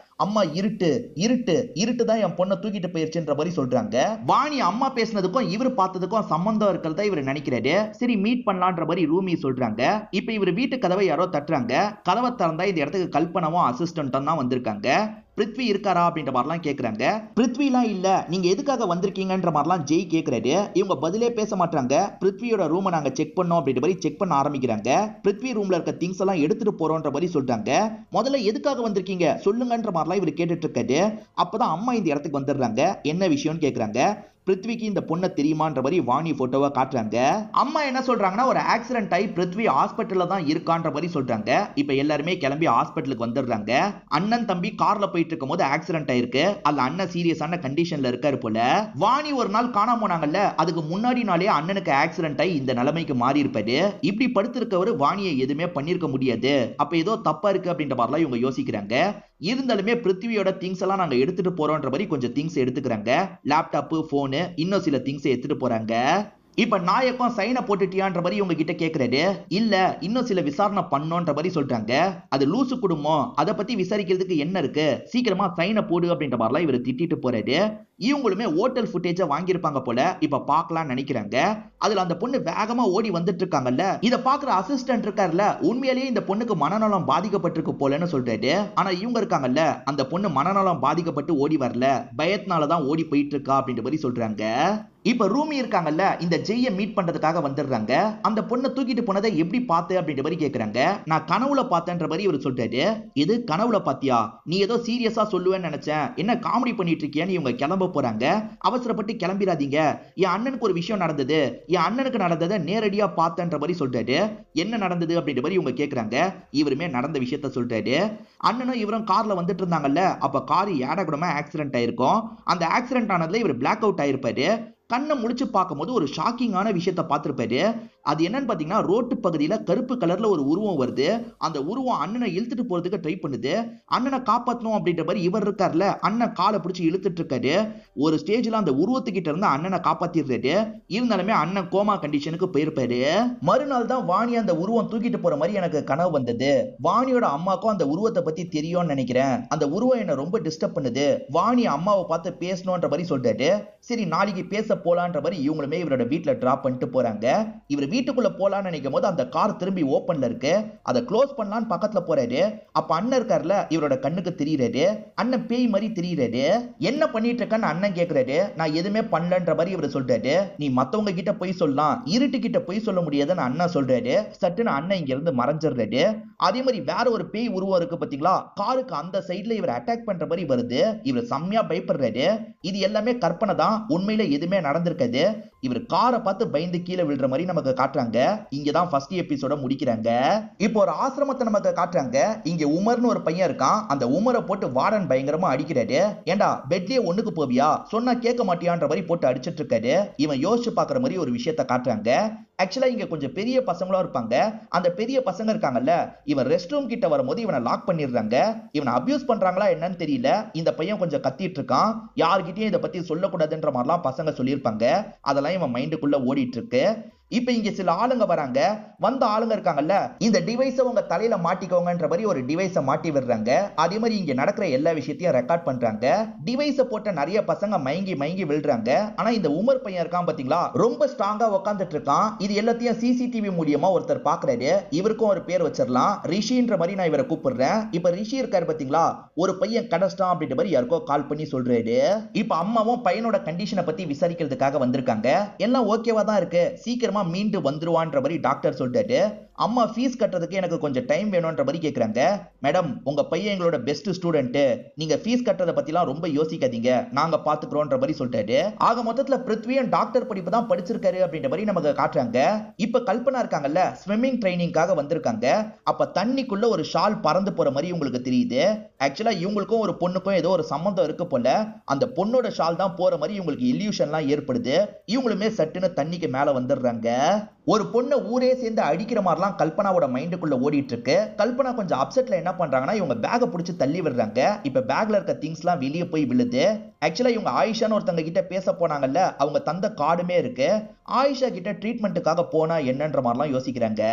அம்மா இருட்டு இருட்டு இருட்டு தான் என் பொண்ணை தூக்கிட்டு போயிருச்சுன்ற மாதிரி சொல்றாங்க. வாணி அம்மா பேசினதுக்கும் இவர் பார்த்ததுக்கும் சம்பந்தம் இருக்கிறதா இவர் நினைக்கிறாரு. சரி மீட் பண்ணலான்ற மாதிரி ரூமி சொல்றாங்க. இப்ப இவர் வீட்டு கதவை யாரோ தட்டுறாங்க. கதவை திறந்தா இந்த இடத்துக்கு கல்பனாவும் அசிஸ்டன்ட்டும் தான் வந்திருக்காங்க. பிருத்வி இருக்காரா அப்படின்ற மாதிரிலாம் கேக்குறாங்க. பிருத்விலாம் இல்ல, நீங்க எதுக்காக வந்திருக்கீங்கன்ற மாதிரிலாம் ஜெய் கேக்குறாரு. இவங்க பதிலே பேச மாட்டாங்க. பிருத்வியோட ரூமை நாங்க செக் பண்ணோம் அப்படின்ற மாதிரி செக் பண்ண ஆரம்பிக்கிறாங்க. பிருத்வி ரூம்ல இருக்க திங்ஸ் எல்லாம் எடுத்துட்டு போறோன்ற மாதிரி சொல்றாங்க. முதல்ல எதுக்காக வந்திருக்கீங்க சொல்லுங்கன்ற மாதிரிலாம் இவர் கேட்டுட்டு இருக்காரு. அப்பதான் அம்மா இந்த இடத்துக்கு வந்துடுறாங்க. என்ன விஷயம்னு கேக்குறாங்க. பிருத்விக்கு இந்த பொண்ணை தெரியுமான்ற மாதிரி வாணி போட்டோவை காட்டுறாங்க. அம்மா என்ன சொல்றாங்கன்னா, ஒரு ஆக்சிடென்ட் ஆகி பிருத்வி ஹாஸ்பிட்டல்ல தான் இருக்கான்ற மாதிரி சொல்றாங்க. இப்ப எல்லாருமே கிளம்பி ஹாஸ்பிட்டலுக்கு வந்துடுறாங்க. அண்ணன் தம்பி கார்ல போயிட்டு இருக்கும் போது ஆக்சிடென்ட் ஆயிருக்கு. அதுல அண்ணன் சீரியஸான கண்டிஷன்ல இருக்காரு போல. வாணி ஒரு நாள் காணாம போனாங்கல்ல, அதுக்கு முன்னாடி நாளே அண்ணனுக்கு ஆக்சிடென்ட் ஆகி இந்த நிலைமைக்கு மாறி இருப்பாரு. இப்படி படுத்திருக்கவர் வாணியை எதுவுமே பண்ணிருக்க முடியாது. அப்ப ஏதோ தப்பா இருக்கு அப்படின்ற மாதிரிலாம் இவங்க யோசிக்கிறாங்க. இருந்தாலுமே பிருத்வியோட திங்ஸ் எல்லாம் நாங்க எடுத்துட்டு போறோம்ன்ற மாதிரி கொஞ்சம் திங்ஸ் எடுத்துக்கிறாங்க. லேப்டாப், போனு, இன்னும் சில திங்ஸ் எடுத்துட்டு போறாங்க. இப்ப நாயக்கம் சைனை போட்டுட்டியான்ற மாதிரி உங்க கிட்ட கேக்குறாரு. இல்ல, இன்னும் சில விசாரணை பண்ணோன்ற மாதிரி சொல்றாங்க. அது லூசு குடும்பம், அதை பத்தி விசாரிக்கிறதுக்கு என்ன இருக்கு, சீக்கிரமா சைனை போடு அப்படின்ற மாதிரிலாம் இவர் திட்டிட்டு போறாரு. இவங்களுமே ஹோட்டல் ஃபுட்டேஜ வாங்கியிருப்பாங்க போல. இப்ப பார்க்கலாம்னு நினைக்கிறாங்க. அதுல அந்த பொண்ணு வேகமா ஓடி வந்துட்டு இருக்காங்கல்ல, இத பாக்குற அசிஸ்டன்ட் இருக்காருல்ல, உண்மையிலேயே இந்த பொண்ணுக்கு மனநலம் பாதிக்கப்பட்டிருக்கு போலன்னு சொல்றாரு. ஆனா இவங்க இருக்காங்கல்ல, அந்த பொண்ணு மனநலம் பாதிக்கப்பட்டு ஓடி வரல, பயத்தினாலதான் ஓடி போயிட்டு இருக்கா அப்படின்ற மாதிரி சொல்றாங்க. இப்ப ரூமி இருக்காங்கல்ல, இந்த ஜெய்ய மீட் பண்றதுக்காக வந்துடுறாங்க. அந்த பொண்ணை தூக்கிட்டு போனதை எப்படி பார்த்து அப்படின்ற மாதிரி கேக்குறாங்க. நான் கனவுல பார்த்தேன்ற மாதிரி இவர் சொல்றாரு. இது கனவுல பாத்தியா, நீ ஏதோ சீரியஸா சொல்லுவேன்னு நினைச்சேன், என்ன காமெடி பண்ணிட்டு இருக்கியான்னு இவங்க கிளம்ப போறாங்க. அவசரப்பட்டு கிளம்பிடாதீங்க, என் அண்ணனுக்கு ஒரு விஷயம் நடந்தது, என் அண்ணனுக்கு நடந்ததை நேரடியா பார்த்தேன்ற மாதிரி சொல்றாரு. என்ன நடந்தது அப்படின்ற மாதிரி இவங்க கேக்குறாங்க. இவருமே நடந்த விஷயத்த சொல்றாரு. அண்ணனும் இவரும் கார்ல வந்துட்டு இருந்தாங்கல்ல, அப்ப கார் ஏடகுடமா ஆக்சிடென்ட் ஆயிருக்கும். அந்த ஆக்சிடென்ட் ஆனதுல இவர் பிளாக் அவுட் ஆயிருப்பாரு. கண்ணை முடிச்சு பார்க்கும்போது ஒரு ஷாக்கிங்கான விஷயத்தை பார்த்திருப்பாரு. அது என்னன்னு பாத்தீங்கன்னா, ரோட்டு பகுதியில கருப்பு கலர்ல ஒரு உருவம் வருது. அந்த உருவம் அண்ணனை இழுத்துட்டு போறதுக்கு ட்ரை பண்ணுது. அண்ணனை காப்பாற்றணும் அப்படின்ற மாதிரி இவர் இருக்காருல, அண்ணன் காலை பிடிச்சி இழுத்துட்டு இருக்காரு. ஒரு ஸ்டேஜ்ல அந்த உருவத்துக்கிட்ட இருந்து அண்ணனை காப்பாத்திடுறாரு. இருந்தாலுமே அண்ணன் கோமா கண்டிஷனுக்கு போயிருப்பாரு. மறுநாள் தான் வாணி அந்த உருவம் தூக்கிட்டு போற மாதிரி எனக்கு கனவு வந்தது. வாணியோட அம்மாக்கும் அந்த உருவத்தை பத்தி தெரியும்னு நினைக்கிறேன். அந்த உருவம் என்ன ரொம்ப டிஸ்டர்ப் பண்ணுது. வாணி அம்மாவை பார்த்து பேசணும்ன்ற மாதிரி சொல்றாரு. சரி நாளைக்கு பேச போலான்ற மாதிரி இவங்களுமே இவரோட வீட்டுல டிராப் பண்ணிட்டு போறாங்க. இவர் வீட்டுக்குள்ள போலான்னு நினைக்கும் போது அந்த கார் திரும்பி ஓபன்ல இருக்கு. அதை க்ளோஸ் பண்ணலான்னு பக்கத்துல போறாரு. அப்ப அண்ணன் இருக்காருல, இவரோட கண்ணுக்கு தெரியுறாரு. அண்ணன் பேய் மாதிரி தெரியுறாரு. என்ன பண்ணிட்டு இருக்கன்னு அண்ணன் கேக்குறாரு. நான் எதுவுமே பண்ணலன்ற மாதிரி இவர் சொல்றாரு. நீ மத்தவங்க கிட்ட போய் சொல்லலாம், இருட்டு கிட்ட போய் சொல்ல முடியாதுன்னு அண்ணன் சொல்றாரு. சட்டுன்னு அண்ணன் இங்க இருந்து மறைஞ்சிடுறாரு. அதே மாதிரி வேற ஒரு பேய் உருவம் இருக்கு பாத்தீங்களா, காருக்கு அந்த சைடுல இவர் அட்டாக் பண்ற மாதிரி வருது. இவர் செம்மையா பயப்படுறாரு. இது எல்லாமே கற்பனை தான், உண்மையில எதுவுமே நடந்திருக்காது. இவர் காரை பார்த்து பயந்து கீழே விழுற மாதிரி நமக்கு காட்டுறாங்க. இங்கதான் ஃபர்ஸ்ட் எபிசோட முடிக்கிறாங்க. இப்போ ஒரு ஆசிரமத்தை நமக்கு காட்டுறாங்க. இங்க உமர்னு ஒரு பையன் இருக்கான். அந்த உமரை போட்டு வார்டன் பயங்கரமா அடிக்கிறாரு. ஏண்டா பெட்லயே ஒண்ணுக்கு போவியா, சொன்னா கேட்க மாட்டியான்ற மாதிரி போட்டு அடிச்சிட்டு இருக்காரு. இவன் யோசிச்சு பாக்குற மாதிரி ஒரு விஷயத்த காட்டுறாங்க. ஆக்சுவலா இங்க கொஞ்சம் பெரிய பசங்களா இருப்பாங்க. அந்த பெரிய பசங்க இருக்காங்கல்ல, இவன் ரெஸ்ட் ரூம் கிட்ட வரும்போது இவனை லாக் பண்ணிடுறாங்க. இவனை அபியூஸ் பண்றாங்களா என்னன்னு தெரியல. இந்த பையன் கொஞ்சம் கத்திட்டு இருக்கான். யார்கிட்டயும் இதை பத்தி சொல்லக்கூடாதுன்ற மாதிரிலாம் பசங்க சொல்லியிருப்பாங்க. அதெல்லாம் இவன் மைண்டுக்குள்ள ஓடிட்டு இருக்கு. இப்ப இங்க சில ஆளுங்க வராங்க. வந்த ஆளுங்க இருக்காங்கல்ல, இந்த டிவைஸை உங்க தலையில மாட்டிக்கோங்கன்ற மாதிரி ஒரு டிவைஸை மாட்டி விடுறாங்க. அதே மாதிரி இங்க நடக்கிற எல்லா விஷயத்தையும் ரெக்கார்ட் பண்றாங்க. டிவைஸை போட்ட நிறைய பசங்க மயங்கி மயங்கி விழுறாங்க. ஆனா இந்த உமர் பையன் இருக்கான் பாத்தீங்களா, ரொம்ப ஸ்ட்ராங்கா உட்காந்துட்டு இருக்கான். இது எல்லாத்தையும் சிசிடிவி மூலியமா ஒருத்தர் பாக்குறாரு. இவருக்கும் ஒரு பேர் வச்சிடலாம், ரிஷின்ற மாதிரி நான் இவரை கூப்பிடுறேன். இப்ப ரிஷி இருக்காரு பாத்தீங்களா, ஒரு பையன் கடஸ்டான் அப்படின்ற மாதிரி யாருக்கோ கால் பண்ணி சொல்றாரு. இப்ப அம்மாவும் பையனோட கண்டிஷனை பத்தி விசாரிக்கிறதுக்காக வந்திருக்காங்க. எல்லாம் ஓகேவா தான் இருக்கு, சீக்கிரமா மீண்டு வந்துருவான்ற மாதிரி டாக்டர் சொல்லிட்டாரு. அம்மா ஃபீஸ் கட்டுறதுக்கு எனக்கு கொஞ்சம் டைம் வேணும்ன்ற மாதிரி கேக்குறாங்க. மேடம், உங்க பையன் எங்களோட பெஸ்ட் ஸ்டூடெண்ட், நீங்க ஃபீஸ் கட்டுறத பத்திலாம் ரொம்ப யோசிக்காதீங்க, நாங்க பாத்துக்கிறோம்ன்ற மாதிரி சொல்லிட்டாரு. ஆக மொத்தத்துல பிருத்வியும் டாக்டர் படிப்பு தான் படிச்சிருக்காரு அப்படின்ற மாதிரி நமக்கு காட்டுறாங்க. இப்ப கல்பனா இருக்காங்கல்ல, ஸ்விம்மிங் ட்ரைனிங்காக வந்திருக்காங்க. அப்ப தண்ணிக்குள்ள ஒரு ஷால் பறந்து போற மாதிரி உங்களுக்கு தெரியுது. ஆக்சுவலா இவங்களுக்கும் ஒரு பொண்ணுக்கும் ஏதோ ஒரு சம்பந்தம் இருக்கு போல. அந்த பொண்ணோட ஷால் தான் போற மாதிரி இவங்களுக்கு இல்யூஷன்லாம் ஏற்படுது. இவங்களுமே சட்டுன்னு தண்ணிக்கு மேல வந்துடுறாங்க. ஒரு பொண்ணை ஊரே சேர்ந்து அடிக்கிற மாதிரிலாம் கல்பனாவோட மைண்டுக்குள்ள ஓடிட்டு இருக்கு. கல்பனா கொஞ்சம் அப்செட்ல என்ன பண்றாங்கன்னா, இவங்க பேக்கை பிடிச்சி தள்ளி விடுறாங்க. இப்ப பேக்ல இருக்க திங்ஸ்லாம் வெளியே போய் விழுது. ஆக்சுவலா இவங்க ஆயிஷான்னு ஒருத்தங்க கிட்ட பேச போனாங்கல்ல, அவங்க தந்த கார்டுமே இருக்கு. ஆயிஷா கிட்ட ட்ரீட்மெண்ட்டுக்காக போனா என்னன்ற மாதிரிலாம் யோசிக்கிறாங்க.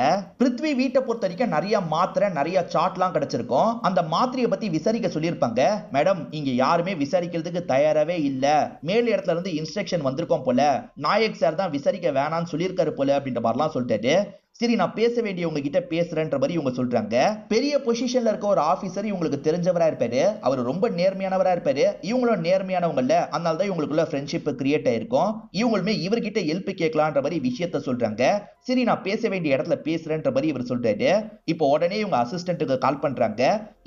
பிருத்வி வீட்டை பொறுத்த வரைக்கும் நிறைய மாத்திரை, நிறைய சாட்லாம் கிடைச்சிருக்கும். அந்த மாத்திரையை பத்தி விசாரிக்க சொல்லியிருப்பாங்க. மேடம், இங்க யாருமே விசாரிக்கிறதுக்கு தயாராகவே இல்ல, மேல் இடத்துல இருந்து இன்ஸ்ட்ரக்ஷன் வந்திருக்கோம் போல, நாயக் சார் தான் விசாரிக்க வேணாம்னு சொல்லியிருக்காரு போல அப்படின்ற மாதிரிலாம் சொல்லிட்டாரு. சரி, நான் பேச வேண்டியவங்க கிட்ட பேசுறேன்ற மாதிரி இவங்க சொல்றாங்க. பெரிய பொசிஷன்ல இருக்க ஒரு ஆபீசர் இவங்களுக்கு தெரிஞ்சவரா இருப்பாரு. அவர் ரொம்ப நேர்மையானவரா இருப்பாரு. இவங்களும் நேர்மையானவங்கல்ல, அதனால தான் இவங்களுக்குள்ள ஃப்ரெண்ட்ஷிப் கிரியேட் ஆயிருக்கும். இவங்களுமே இவர்கிட்ட ஹெல்ப் கேட்கலான்ற மாதிரி விஷயத்த சொல்றாங்க. சரி, நான் பேச வேண்டிய இடத்துல பேசுறேன்ற மாதிரி இவர் சொல்றாரு. இப்போ உடனே இவங்க அசிஸ்டன்ட்டுக்கு கால் பண்றாங்க.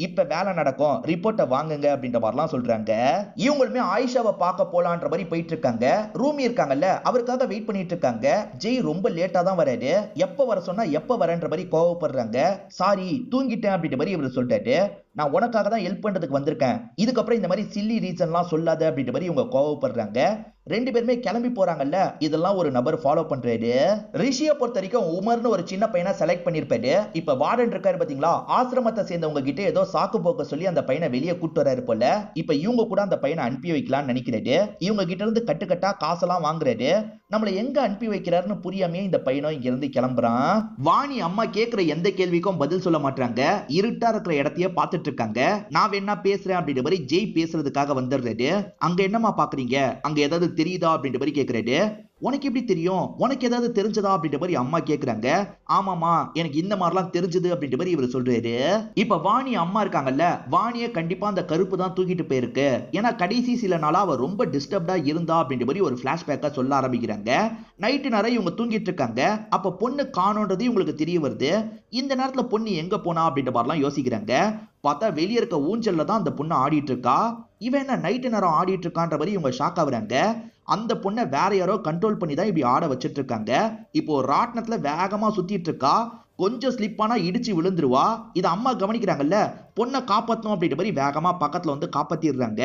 இப்ப வேலை நடக்கும், ரிப்போர்ட்டை வாங்குங்க அப்படின்ற மாதிரிலாம் சொல்றாங்க. இவங்களுமே ஆயிஷாவை பார்க்க போலான்ற மாதிரி போயிட்டு இருக்காங்க. ரூமி இருக்காங்கல்ல, அவருக்காக வெயிட் பண்ணிட்டு இருக்காங்க. ஜெய் ரொம்ப லேட்டா தான் வராரு. எப்ப வர சொன்னா எப்ப வரன்ற மாதிரி கோவப்படுறாங்க. சாரி, தூங்கிட்டேன் அப்படின்ற மாதிரி இவர் சொல்லிட்டாரு. நான் உனக்காக தான் ஹெல்ப் பண்றதுக்கு வந்திருக்கேன், இதுக்கப்புறம் இந்த மாதிரி சில்லி ரீசன்லாம் சொல்லாத அப்படின்ற மாதிரி இவங்க கோவப்படுறாங்க. ரெண்டு பேருமே கிளம்பி போறாங்கல்ல, இதெல்லாம் ஒரு நபர் ஃபாலோ பண்றாரு. ரிஷியை பொறுத்த வரைக்கும் உமர்னு ஒரு சின்ன பையனை செலக்ட் பண்ணிருப்பாரு. இப்ப வார்டன் இருக்காரு பாத்தீங்களா, ஆசிரமத்தை சேர்ந்தவங்க கிட்ட ஏதோ சாக்கு போக்க சொல்லி அந்த பையனை வெளியே கூட்டு வராரு போல. இப்ப இவங்க கூட அந்த பையனை அனுப்பி வைக்கலாம்னு நினைக்கிறாரு. இவங்க கிட்ட இருந்து கட்டுக்கட்டா காசெல்லாம் வாங்குறாரு. நம்மள எங்க அனுப்பி வைக்கிறாருன்னு புரியாமே இந்த பையனும் இங்க இருந்து கிளம்புறான். வாணி அம்மா கேக்குற எந்த கேள்விக்கும் பதில் சொல்ல மாட்டாங்க. இருட்டா இருக்கிற இடத்தையே பார்த்துட்டு இருக்காங்க. நான் வேணா பேசுறேன் அப்படின்ற மாதிரி ஜெய் பேசுறதுக்காக வந்துடுறாரு. அங்க என்னமா பாக்குறீங்க, அங்க ஏதாவது தெரியுதா அப்படின்ற மாதிரி கேக்குறாரு. உனக்கு எப்படி தெரியும், உனக்கு ஏதாவது தெரிஞ்சதா அப்படின்ற மாதிரி அம்மா கேக்குறாங்க. ஆமாமா, எனக்கு இந்த மாதிரிலாம் தெரிஞ்சது அப்படின்ற மாதிரி இவர் சொல்றாரு. இப்ப வாணி அம்மா இருக்காங்கல்ல, வாணியை கண்டிப்பா அந்த கருப்பு தான் தூக்கிட்டு போயிருக்கு. ஏன்னா கடைசி சில நாளா அவ ரொம்ப டிஸ்டர்ப்டா இருந்தா அப்படின்ற மாதிரி ஒரு பிளாஷ்பேக்கா சொல்ல ஆரம்பிக்கிறாங்க. நைட்டு நேரம் இவங்க தூங்கிட்டு இருக்காங்க. அப்ப பொண்ணு காணோன்றது இவங்களுக்கு தெரிய வருது. இந்த நேரத்துல பொண்ணு எங்க போனா அப்படின்ற மாதிரிலாம் யோசிக்கிறாங்க. பார்த்தா வெளியே இருக்க ஊஞ்சல்ல தான் அந்த பொண்ணு ஆடிட்டு இருக்கா. இவன் என்ன நைட்டு நேரம் ஆடிட்டு இருக்கான்ற மாதிரி இவங்க ஷாக் ஆகுறாங்க. அந்த பொண்ணை வேற யாரோ கண்ட்ரோல் பண்ணி தான் இப்படி ஆட வச்சிட்டு இருக்காங்க. இப்போ ராட்னத்துல வேகமா சுத்திட்டு இருக்கா. கொஞ்சம் ஸ்லிப்பானா இடிச்சு விழுந்துருவா. இதை அம்மா கவனிக்கிறாங்கல்ல, பொண்ணை காப்பாற்றணும் அப்படின்ற மாதிரி வேகமா பக்கத்துல வந்து காப்பாத்திடுறாங்க.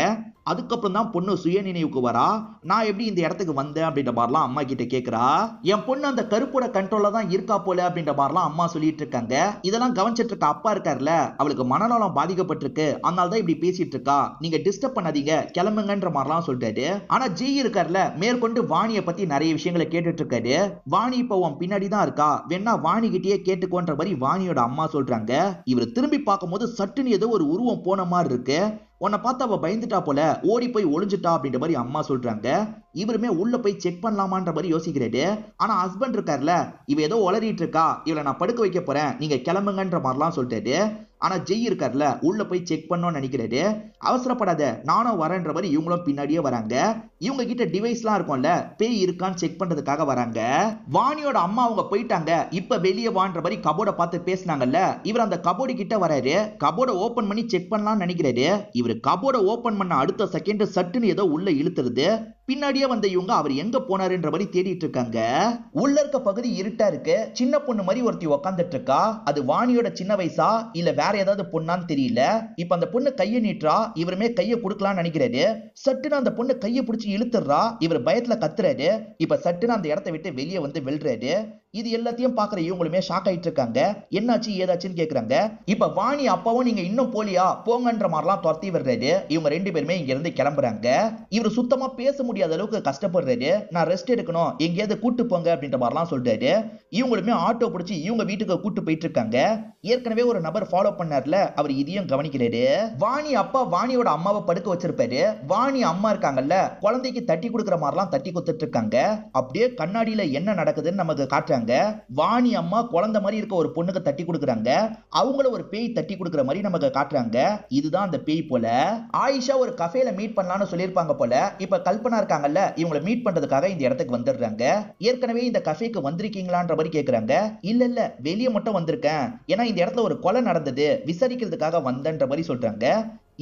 அதுக்கப்புறம் தான் பொண்ணு சுய நினைவுக்கு வரா. நான் எப்படி இந்த இடத்துக்கு வந்தேன் அப்படின்ற மாதிரிலாம் அம்மா கிட்ட கேட்கிறா. என் பொண்ணு அந்த கருப்போட கண்ட்ரோல்ல தான் இருக்கா போல அப்படின்ற மாதிரிலாம் அம்மா சொல்லிட்டு இருக்காங்க. இதெல்லாம் கவனிச்சிட்டு இருக்க அப்பா இருக்காருல்ல, அவளுக்கு மனநலம் பாதிக்கப்பட்டிருக்கு, அதனால தான் இப்படி பேசிட்டு இருக்கா, நீங்க டிஸ்டர்ப் பண்ணாதீங்க, கிளம்புங்கன்ற மாதிரிலாம் சொல்றாரு. ஆனா ஜெய் இருக்காருல்ல, மேற்கொண்டு வாணியை பத்தி நிறைய விஷயங்களை கேட்டுட்டு இருக்காரு. வாணி இப்போ உன் பின்னாடி தான் இருக்கா, வேணா வாணி கிட்டயே கேட்டுக்கோன்ற மாதிரி வாணியோட அம்மா சொல்றாங்க. இவர் திரும்பி பார்க்கும்போது சட்டுன்னு ஏதோ ஒரு உருவம் போன மாதிரி இருக்கு. உன்னை பார்த்து அவ பயந்துட்டா போல, ஓடி போய் ஒளிஞ்சுட்டா அப்படின்ற மாதிரி அம்மா சொல்றாங்க. இவருமே உள்ள போய் செக் பண்ணலாமான்ற மாதிரி யோசிக்கிறாரு. ஆனா ஹஸ்பண்ட் இருக்கார்ல, இவ ஏதோ உளறிட்டு இருக்கா, இவளை நான் படுக்க வைக்க போறேன், நீங்க கிளம்புங்கன்ற மாதிரிலாம் சொல்லிட்டாரு. ஆனா ஜெய் இருக்கார்ல, உள்ள போய் செக் பண்ணணும்னு நினைக்கிறாரு. அவசரப்படாத, நானும் வரேன்ற மாதிரி இவங்களும் பின்னாடியே வராங்க. இவங்க கிட்ட டிவைஸ்லாம் இருக்கும்ல, பேய் இருக்கான்னு செக் பண்றதுக்காக வராங்க. வாணியோட அம்மா அவங்க போயிட்டாங்க, இப்ப வெளியே வான்ற மாதிரி கபோர்டை பார்த்து பேசினாங்கல்ல, இவர் அந்த கபோர்டு கிட்ட வராரு. கபோர்டை ஓபன் பண்ணி செக் பண்ணலாம்னு நினைக்கிறாரு. இவர் கபோர்டை ஓபன் பண்ண அடுத்த செகண்ட் சட்டுன்னு ஏதோ உள்ள இழுத்துருது. பின்னாடியே வந்த இவங்க அவர் எங்க போனாருன்ற மாதிரி தேடிட்டு இருக்காங்க. உள்ள இருக்க பகுதி இருட்டா இருக்கு. சின்ன பொண்ணு மாதிரி ஒருத்தி உக்காந்துட்டு இருக்கா. அது வாணியோட சின்ன வயசா இல்ல வேற ஏதாவது பொண்ணான்னு தெரியல. இப்ப அந்த பொண்ணு கையை நீட்டுறா. இவருமே கையை கொடுக்கலாம்னு நினைக்கிறாரு. சட்டுன்னு அந்த பொண்ணு கையை பிடிச்சி இழுத்துறா. இவர் பயத்துல கத்துறாரு. இப்ப சட்டுன்னு அந்த இடத்தை விட்டு வெளியே வந்து வெல்றாரு. இது எல்லாத்தையும் பாக்குற இவங்களுமே ஷாக் ஆயிட்டு இருக்காங்க. என்னாச்சு ஏதாச்சுன்னு கேக்குறாங்க. இப்ப வாணி அப்பாவும் நீங்க இன்னும் போலியா, போங்கன்ற மாதிரிலாம் துரத்தி விடுறாரு. இவங்க ரெண்டு பேருமே இங்க இருந்து கிளம்புறாங்க. இவர் சுத்தமா பேச முடியாத அளவுக்கு கஷ்டப்படுறாரு. நான் ரெஸ்ட் எடுக்கணும், எங்கேயாவது கூட்டு போங்க அப்படின்ற மாதிரிலாம் சொல்றாரு. இவங்களுமே ஆட்டோ பிடிச்சி இவங்க வீட்டுக்கு கூட்டு போயிட்டு இருக்காங்க. ஏற்கனவே ஒரு நபர் ஃபாலோ பண்ணார்ல, அவர் இதையும் கவனிக்கிறாரு. வாணி அப்பா வாணியோட அம்மாவை படுக்க வச்சிருப்பாரு. வாணி அம்மா இருக்காங்கல்ல, குழந்தைக்கு தட்டி கொடுக்குற மாதிரிலாம் தட்டி கொடுத்துட்டு இருக்காங்க. அப்படியே கண்ணாடியில என்ன நடக்குதுன்னு நமக்கு காட்டுறாங்க. வாணி அம்மா குழந்தை மாதிரி இருக்க ஒரு பொண்ணுக்கு தட்டி கொடுக்குறாங்க. அவங்கள ஒரு பேய் தட்டி கொடுக்குற மாதிரி நமக்கு காட்டுறாங்க. இதுதான் அந்த பேய் போல. ஆயிஷா ஒரு கஃபேல மீட் பண்ணலாம்னு சொல்லியிருப்பாங்க போல. இப்ப கல்பனா இருக்காங்கல்ல, இவங்களை மீட் பண்றதுக்காக இந்த இடத்துக்கு வந்துடுறாங்க. ஏற்கனவே இந்த கஃபேக்கு வந்திருக்கீங்களான்ற மாதிரி கேக்குறாங்க. இல்ல இல்ல, வெளியே மட்டும் வந்திருக்கேன், ஏன்னா இந்த இடத்துல ஒரு கொலை நடந்தது, விசாரிக்கிறதுக்காக வந்தன்ற மாதிரி சொல்றாங்க.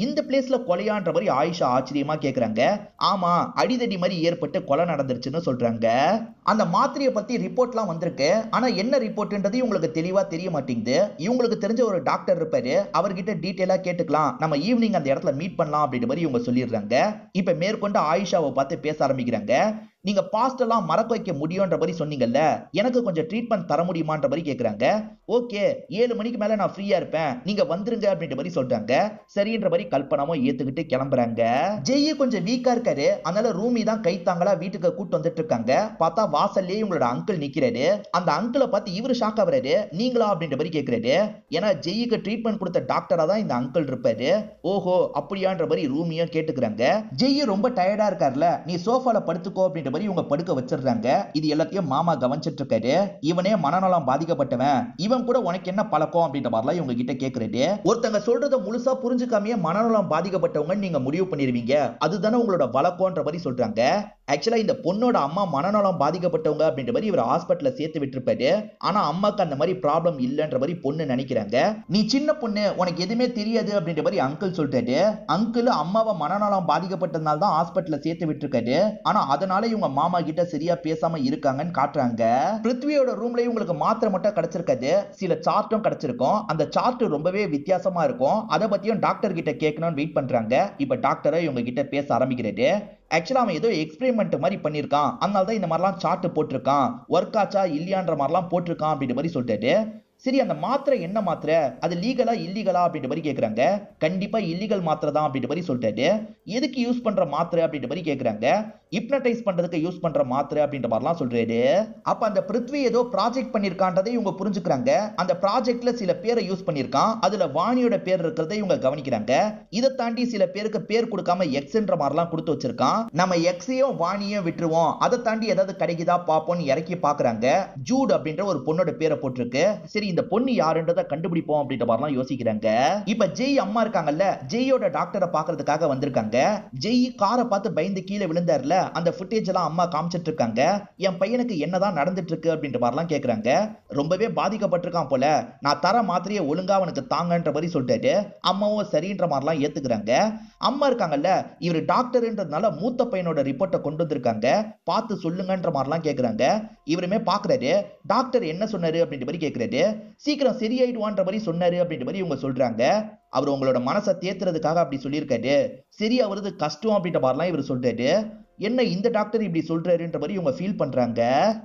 இந்த பிளேஸ்ல கொலையான்ற மாதிரி ஆயிஷா ஆச்சரியமா கேக்குறாங்க. ஆமா, அடிதடி மாதிரி ஏற்பட்டு கொலை நடந்துருச்சுன்னு சொல்றாங்க. அந்த மாத்திரையை பத்தி ரிப்போர்ட்லாம் வந்திருக்கு. ஆனா என்ன ரிப்போர்ட்ன்றது உங்களுக்கு தெளிவா தெரிய மாட்டேங்குது. இவங்களுக்கு தெரிஞ்ச ஒரு டாக்டர் இருப்பாரு, அவர்கிட்ட டீடைலா கேட்டுக்கலாம், நம்ம ஈவினிங் அந்த இடத்துல மீட் பண்ணலாம் அப்படின்ற மாதிரி இவங்க சொல்லிடுறாங்க. இப்ப மேற்கொண்டு ஆயிஷாவை பார்த்து பேச ஆரம்பிக்கிறாங்க. நீங்க பாஸ்ட் எல்லாம் மறக்க வைக்க முடியும்ன்ற மாதிரி சொன்னீங்கல்ல, எனக்கு கொஞ்சம் ட்ரீட்மெண்ட் தர முடியுமான்ற மாதிரி கேக்குறாங்க. ஓகே, 7 மணிக்கு மேல நான் ஃப்ரீயா இருப்பேன், நீங்க வந்துருங்க அப்படின்ற மாதிரி சொல்றாங்க. சரின்ற மாதிரி கல்பனாவும் ஏத்துக்கிட்டு கிளம்புறாங்க. ஜெய் கொஞ்சம் வீக்கா இருக்காரு, அதனால ரூமி தான் கைத்தாங்களா வீட்டுக்கு கூட்டு வந்துட்டு இருக்காங்க. பார்த்தா வாசல்லே இவங்களோட அங்கிள் நிக்கிறாரு. அந்த அங்கிளை பார்த்து இவரு ஷாக் ஆகுறாரு. நீங்களா அப்படின்ற மாதிரி கேக்குறாரு. ஏன்னா ஜெய்க்கு ட்ரீட்மெண்ட் கொடுத்த டாக்டரா தான் இந்த அங்கிள் இருப்பாரு. ஓஹோ அப்படியான்ற மாதிரி ரூமியும் கேட்டுக்கிறாங்க. ஜெய் ரொம்ப டயர்டா இருக்காருல, நீ சோஃபால படுத்துக்கோ அப்படின்ற மாதிரி இவங்க படுக்க வச்சிடுறாங்க. இது எல்லாத்தையும் மாமா கவனிச்சிட்டு இருக்காரு. இவனே மனநலம் பாதிக்கப்பட்டவன், இவன் கூட உனக்கு என்ன பழக்கம் அப்படின்ற மாதிரிலாம் இவங்க கிட்ட கேக்குறாரு. ஒருத்தங்க சொல்றத முழுசா புரிஞ்சுக்காமயே மனநலம் பாதிக்கப்பட்டவங்க நீங்க முடிவு பண்ணிருவீங்க, அதுதானே உங்களோட வழக்கம்ன்ற மாதிரி சொல்றாங்க. ஆக்சுவலா இந்த பொண்ணோட அம்மா மனநலம் பாதிக்கப்பட்டவங்க அப்படின்ற மாதிரி இவர் ஹாஸ்பிட்டல்ல சேர்த்து விட்டுருப்பாரு. ஆனா அம்மாக்கு அந்த மாதிரி ப்ராப்ளம் இல்லன்ற மாதிரி பொண்ணு நினைக்கிறாங்க. நீ சின்ன பொண்ணு, உனக்கு எதுவுமே தெரியாது அப்படின்ற மாதிரி அங்கிள் சொல்றாரு. அங்கிள் அம்மாவை மனநலம் பாதிக்கப்பட்டதுனால தான் ஹாஸ்பிட்டல்ல சேர்த்து விட்டுருக்காரு. ஆனா அதனால இவங்க மாமா கிட்ட சரியா பேசாம இருக்காங்கன்னு காட்டுறாங்க. பிருத்வியோட ரூம்ல இவங்களுக்கு மாத்திரை மட்டும் கிடைச்சிருக்காது, சில சார்ட்டும் கிடைச்சிருக்கும். அந்த சார்ட் ரொம்பவே வித்தியாசமா இருக்கும். அதை பத்தியும் டாக்டர் கிட்ட கேட்கணும்னு வெயிட் பண்றாங்க. இப்ப டாக்டரை இவங்க கிட்ட பேச ஆரம்பிக்கிறாரு. ஆக்சுவலா அவன் ஏதோ எக்ஸ்பெரிமெண்ட் மாதிரி பண்ணிருக்கான், அதனால தான் இந்த மாதிரிலாம் சார்ட் போட்டிருக்கான், ஒர்க் ஆச்சா இல்லையான்ற மாதிரிலாம் போட்டிருக்கான் அப்படின்ற மாதிரி சொல்லிட்டாரு. சரி, அந்த மாத்திரை என்ன மாத்திரை, அது லீகலா இல்லீகலா அப்படின்ற மாதிரி கேக்குறாங்க. கண்டிப்பா இல்லீகல் மாத்திரை தான் அப்படின்ற மாதிரி சொல்லிட்டாரு. எதுக்கு யூஸ் பண்ற மாத்திரை அப்படின்ற மாதிரி கேக்குறாங்க. ஹிப்னடைஸ் பண்றதுக்கு யூஸ் பண்ற மாத்திரை அப்படின்ற மாதிரிலாம் சொல்றாரு. அப்ப அந்த பிருத்வி ஏதோ ப்ராஜெக்ட் பண்ணிருக்கான்றதை இவங்க புரிஞ்சுக்கிறாங்க. அந்த ப்ராஜெக்ட்ல சில பேரை யூஸ் பண்ணிருக்கான், அதுல வாணியோட பேர் இருக்கிறதை இவங்க கவனிக்கிறாங்க. இதை தாண்டி சில பேருக்கு பேர் கொடுக்காம எக்ஸ்ன்ற மாதிரிலாம் கொடுத்து வச்சிருக்கான். நம்ம எக்ஸையும் வாணியும் விட்டுருவோம், அதை தாண்டி ஏதாவது கிடைக்குதா பாப்போம்னு இறக்கி பாக்குறாங்க. ஜூட் அப்படின்ற ஒரு பொண்ணோட பேரை போட்டிருக்கு. சரி, இந்த பொண்ணு யாருன்றதை கண்டுபிடிப்போம் அப்படின்ற மாதிரிலாம் யோசிக்கிறாங்க. இப்ப ஜெய் அம்மா இருக்காங்கல்ல, ஜெய்யோட டாக்டரை பாக்குறதுக்காக வந்திருக்காங்க. ஜெய் காரை பார்த்து பயந்து கீழே விழுந்தாருல, அந்த ஃபுட்டேஜ் எல்லாம் அம்மா காமிச்சிட்டு இருக்காங்க. என் பையனுக்கு என்னதான் நடந்துட்டு இருக்கு அப்படின்ற மாதிரிலாம் கேக்குறாங்க. ரொம்பவே பாதிக்கப்பட்டிருக்கான் போல, நான் தர மாத்திரையை ஒழுங்கா அவனுக்கு தாங்கன்ற மாதிரி சொல்லிட்டு அம்மாவும் சரின்ற மாதிரிலாம் ஏத்துக்கிறாங்க. அம்மா இருக்காங்கல்ல, இவர் டாக்டர்ன்றதுனால மூத்த பையனோட ரிப்போர்ட்டை கொண்டு வந்திருக்காங்க, பார்த்து சொல்லுங்கன்ற மாதிரிலாம் கேக்குறாங்க. இவருமே பாக்குறாரு. டாக்டர் என்ன சொன்னாரு அப்படின்ற மாதிரி கேக்குறாரு. சீக்கிரம் சரியாயிடுவான்ற மாதிரி சொன்னாரு அப்படின்ற மாதிரி இவங்க சொல்றாங்க. அவர் உங்களோட மனசை தேத்துறதுக்காக அப்படி சொல்லியிருக்காரு, சரி அவரது கஷ்டம் அப்படின்ற மாதிரிலாம் இவர் சொல்றாரு. என்ன இந்த டாக்டர் இப்படி சொல்றாருன்ற மாதிரி இவங்க ஃபீல் பண்றாங்க.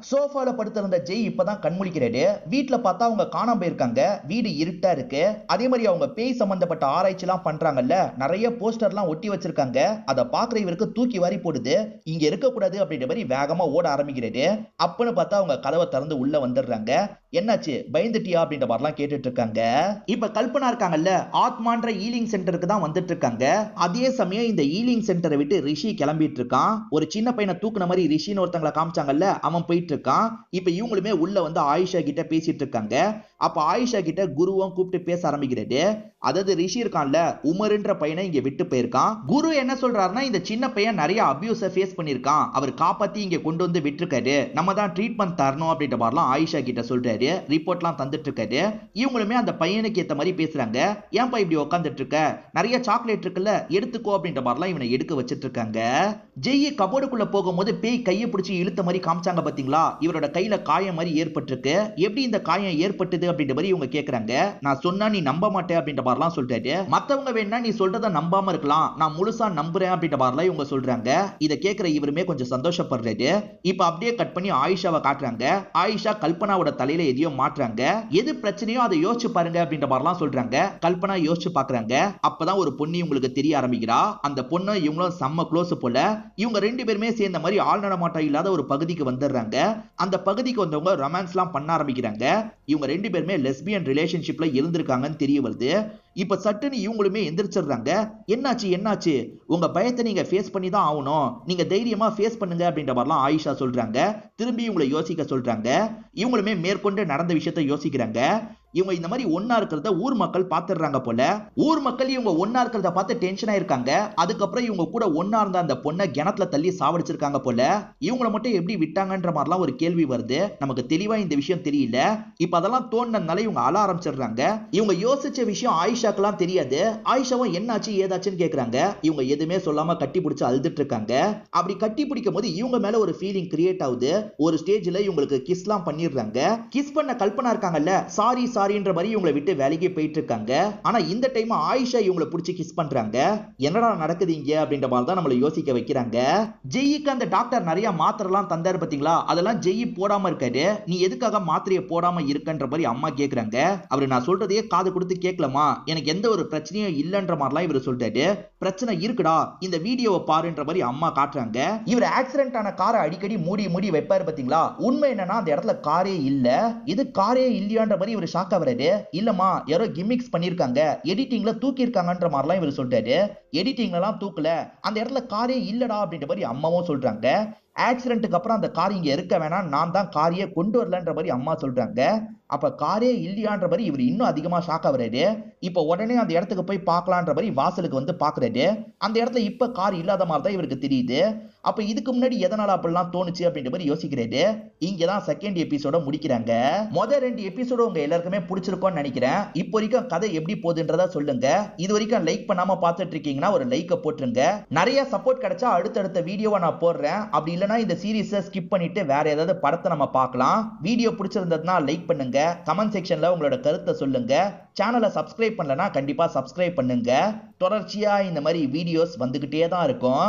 சோஃபால படுத்திருந்த ஜெய் இப்பதான் கண்முழிக்கிறாரு. வீட்டுல பார்த்தா அவங்க காணாம போயிருக்காங்க. வீடு இருட்டா இருக்கு. அதே மாதிரி அவங்க பேய் சம்பந்தப்பட்ட ஆராய்ச்சி எல்லாம் பண்றாங்கல்ல, நிறைய போஸ்டர்லாம் ஒட்டி வச்சிருக்காங்க. அதை பாக்குற இவருக்கு தூக்கி வாரி போடுது. இங்க இருக்க கூடாது அப்படின்ற மாதிரி வேகமா ஓட ஆரம்பிக்கிறாரு. அப்பன்னு பார்த்தா அவங்க கதவை திறந்து உள்ள வந்துடுறாங்க. என்னாச்சு, பயந்துட்டியா அப்படின்ற மாதிரிலாம் கேட்டுட்டு இருக்காங்க. இப்ப கல்பனா இருக்காங்கல்ல, ஆத்மான்ற ஈலிங் சென்டருக்கு தான் வந்துட்டு இருக்காங்க. அதே சமயம் இந்த ஈலிங் சென்டரை விட்டு ரிஷி கிளம்பிட்டு இருக்கான். ஒரு சின்ன பையனை தூக்குன மாதிரி ரிஷின்னு ஒருத்தங்களை காமிச்சாங்கல்ல, அவன் போயிட்டு இருக்கான். இப்ப இவங்களுமே உள்ள வந்து ஆயிஷா கிட்ட பேசிட்டு இருக்காங்க. அப்ப ஆயிஷா கிட்ட குருவும் கூப்பிட்டு பேச ஆரம்பிக்கிறது. அதாவது ரிஷி இருக்கான்ல, உமர்ன்ற பையனை இங்க விட்டு போயிருக்கான். குரு என்ன சொல்றாருன்னா, இந்த சின்ன பையன் நிறைய அபியூஸை ஃபேஸ் பண்ணிருக்கான், அவர் காப்பாத்தி இங்க கொண்டு வந்து விட்டுருக்காரு, நம்ம தான் ட்ரீட்மெண்ட் தரணும் அப்படின்ற மாதிரிலாம் ஆயிஷா கிட்ட சொல்றாரு. ரிப்போர்ட்லாம் தந்துட்டு இருக்காரு. இவங்களுமே அந்த பையனுக்கு ஏத்த மாதிரி பேசுறாங்க. ஏன்பா இப்படி உட்காந்துட்டு இருக்க, நிறைய சாக்லேட் இருக்குல்ல, எடுத்துக்கோ அப்படின்ற மாதிரிலாம் இவனை எடுக்க வச்சிட்டு இருக்காங்க. ஜெய் கபோர்டுக்குள்ள போகும்போது பேய் கையை பிடிச்சி இழுத்த மாதிரி காமிச்சாங்க பாத்தீங்களா, இவரோட கையில காயம் மாதிரி ஏற்பட்டிருக்கு. எப்படி இந்த காயம் ஏற்பட்டது அப்படின்ற மாதிரி இவங்க கேக்குறாங்க. நான் சொன்னா நீ நம்ப மாட்டே அப்படின்ற மாதிரிலாம் சொல்றாரு. மத்தவங்க வேணா நீ சொல்றத நம்பாம இருக்கலாம், நான் முழுசா நம்புறேன் அப்படின்ற மாதிரிலாம் இவங்க சொல்றாங்க. இத கேக்குற இவருமே கொஞ்சம் சந்தோஷப்படுறாரு. இப்ப அப்படியே கட் பண்ணி ஆயிஷாவை காட்டுறாங்க. ஆயிஷா கல்பனாவோட தலையில எதையோ மாட்டுறாங்க. எது பிரச்சனையோ அதை யோசிச்சு பாருங்க அப்படின்ற மாதிரிலாம் சொல்றாங்க. கல்பனா யோசிச்சு பாக்குறாங்க. அப்பதான் ஒரு பொண்ணு உங்களுக்கு தெரிய ஆரம்பிக்கிறா. அந்த பொண்ணு இவங்களும் செம்ம க்ளோஸ் போல. இவங்க ரெண்டு பேருமே சேர்ந்த மாதிரி ஆள் நடமாட்டம் இல்லாத ஒரு பகுதிக்கு வந்துடுறாங்க. அந்த பகுதிக்கு வந்தவங்க ரொமான்ஸ்லாம் பண்ண ஆரம்பிக்கிறாங்க. இவங்க ரெண்டு பேருமே லெஸ்பியன் ரிலேஷன்ஷிப்ல இருந்திருக்காங்கன்னு தெரிய வருது. இப்ப சட்டுன்னு இவங்களுமே எந்திரிச்சிடுறாங்க. என்னாச்சு என்னாச்சு, உங்க பயத்தை நீங்க ஃபேஸ் பண்ணி தான் ஆகணும், நீங்க தைரியமா ஃபேஸ் பண்ணுங்க அப்படின்ற மாதிரிலாம் ஆயிஷா சொல்றாங்க. திரும்பி இவங்களை யோசிக்க சொல்றாங்க. இவங்களுமே மேற்கொண்டு நடந்த விஷயத்தை யோசிக்கிறாங்க. இவங்க இந்த மாதிரி ஒன்னா இருக்கிறத ஊர் மக்கள் பாத்துறாங்க போல. ஊர் மக்கள் இவங்க ஒன்னா இருக்கிறத பார்த்து டென்ஷன் ஆயிருக்காங்க. அதுக்கப்புறம் இவங்க கூட ஒன்னா இருந்த அந்த பொண்ணை கிணத்துல தள்ளி சாவடிச்சிருக்காங்க போல. இவங்களை மட்டும் எப்படி விட்டாங்கன்ற மாதிரிலாம் ஒரு கேள்வி வருது. நமக்கு தெளிவா இந்த விஷயம் தெரியல. இப்ப அதெல்லாம் தோணுனதுனால இவங்க அழ ஆரம்பிச்சிடுறாங்க. இவங்க யோசிச்ச விஷயம் ஆயிஷாக்கெல்லாம் தெரியாது. ஆயிஷாவும் என்னாச்சு ஏதாச்சுன்னு கேக்குறாங்க. இவங்க எதுவுமே சொல்லாம கட்டி பிடிச்சு அழுதுட்டு இருக்காங்க. அப்படி கட்டி பிடிக்கும் போது இவங்க மேல ஒரு ஃபீலிங் கிரியேட் ஆகுது. ஒரு ஸ்டேஜ்ல இவங்களுக்கு கிஸ்லாம் பண்ணிடுறாங்க. கிஸ் பண்ண கல்பனா இருக்காங்கல்ல, சாரி சாரின்ற மாதிரி இவங்களை விட்டு வேலைக்கு போயிட்டு இருக்காங்க. ஆனா இந்த டைம் ஆயிஷா இவங்களை பிடிச்சி கிஸ் பண்றாங்க. என்னடா நடக்குது இங்க அப்படின்ற மாதிரி தான் நம்மளை யோசிக்க வைக்கிறாங்க. ஜெய்க்கு அந்த டாக்டர் நிறைய மாத்திரைலாம் தந்தாரு பாத்தீங்களா, அதெல்லாம் ஜெய் போடாம இருக்காரு. நீ எதுக்காக மாத்திரையை போடாம இருக்கன்ற மாதிரி அம்மா கேக்குறாங்க. அவரு நான் சொல்றதையே காது கொடுத்து கேட்கலாமா, எனக்கு எந்த ஒரு பிரச்சனையும் இல்லன்ற மாதிரிலாம் இவர் சொல்றாரு. பிரச்சனை இருக்குடா, இந்த வீடியோவை பாருன்ற மாதிரி அம்மா காட்டுறாங்க. இவர் ஆக்சிடென்ட் ஆன காரை அடிக்கடி மூடி மூடி வைப்பாரு பாத்தீங்களா, உண்மை என்னன்னா அந்த இடத்துல காரே இல்ல. இது காரே இல்லையான்ற மாதிரி இவர் ஷாக் ஆவறாரு. இல்லமா யாரோ கிமிக்ஸ் பண்ணிருக்காங்க, எடிட்டிங்ல தூக்கி இருக்காங்கன்ற மாதிரிலாம் இவர் சொல்றாரு. எடிட்டிங்லாம் தூக்கல, அந்த இடத்துல காரே இல்லடா அப்படின்ற மாதிரி அம்மாவும் சொல்றாங்க. ஆக்சிடென்ட்க்கு அப்புறம் அந்த கார் இங்க இருக்க வேணாம், நான் தான் காரையே கொண்டு வரலன்ற மாதிரி அம்மா சொல்றாங்க. அப்ப காரே இல்லையான்ற மாதிரி இவர் இன்னும் அதிகமா ஷாக் ஆகுறாரு. இப்ப உடனே அந்த இடத்துக்கு போய் பார்க்கலான்ற மாதிரி வாசலுக்கு வந்து பாக்குறாரு. அந்த இடத்துல இப்ப கார் இல்லாத மாதிரி தான் இவருக்கு தெரியுது. அப்ப இதுக்கு முன்னாடி எதனால அப்படிலாம் தோணுச்சு அப்படின்ற மாதிரி யோசிக்கிறாரு. இங்கதான் செகண்ட் எபிசோட முடிக்கிறாங்க. முதல் 2 எபிசோட உங்க எல்லாருக்குமே பிடிச்சிருக்கும்னு நினைக்கிறேன். இப்போ வரைக்கும் கதை எப்படி போகுதுன்றதா சொல்லுங்க. இது வரைக்கும் லைக் பண்ணாம பார்த்துட்டு இருக்கீங்கன்னா ஒரு லைக்க போட்டுருங்க. நிறைய சப்போர்ட் கிடைச்சா அடுத்தடுத்த வீடியோவை நான் போடுறேன். அப்படி இல்லைன்னா இந்த சீரீஸை ஸ்கிப் பண்ணிட்டு வேற ஏதாவது படத்தை நம்ம பார்க்கலாம். வீடியோ பிடிச்சிருந்ததுன்னா லைக் பண்ணுங்க. கமெண்ட் செக்ஷன்ல உங்களோட கருத்தை சொல்லுங்க. சேனலை சப்ஸ்கிரைப் பண்ணலனா கண்டிப்பா சப்ஸ்கிரைப் பண்ணுங்க. தொடர்ச்சியா இந்த மாதிரி வீடியோஸ் வந்துகிட்டே தான் இருக்கும்.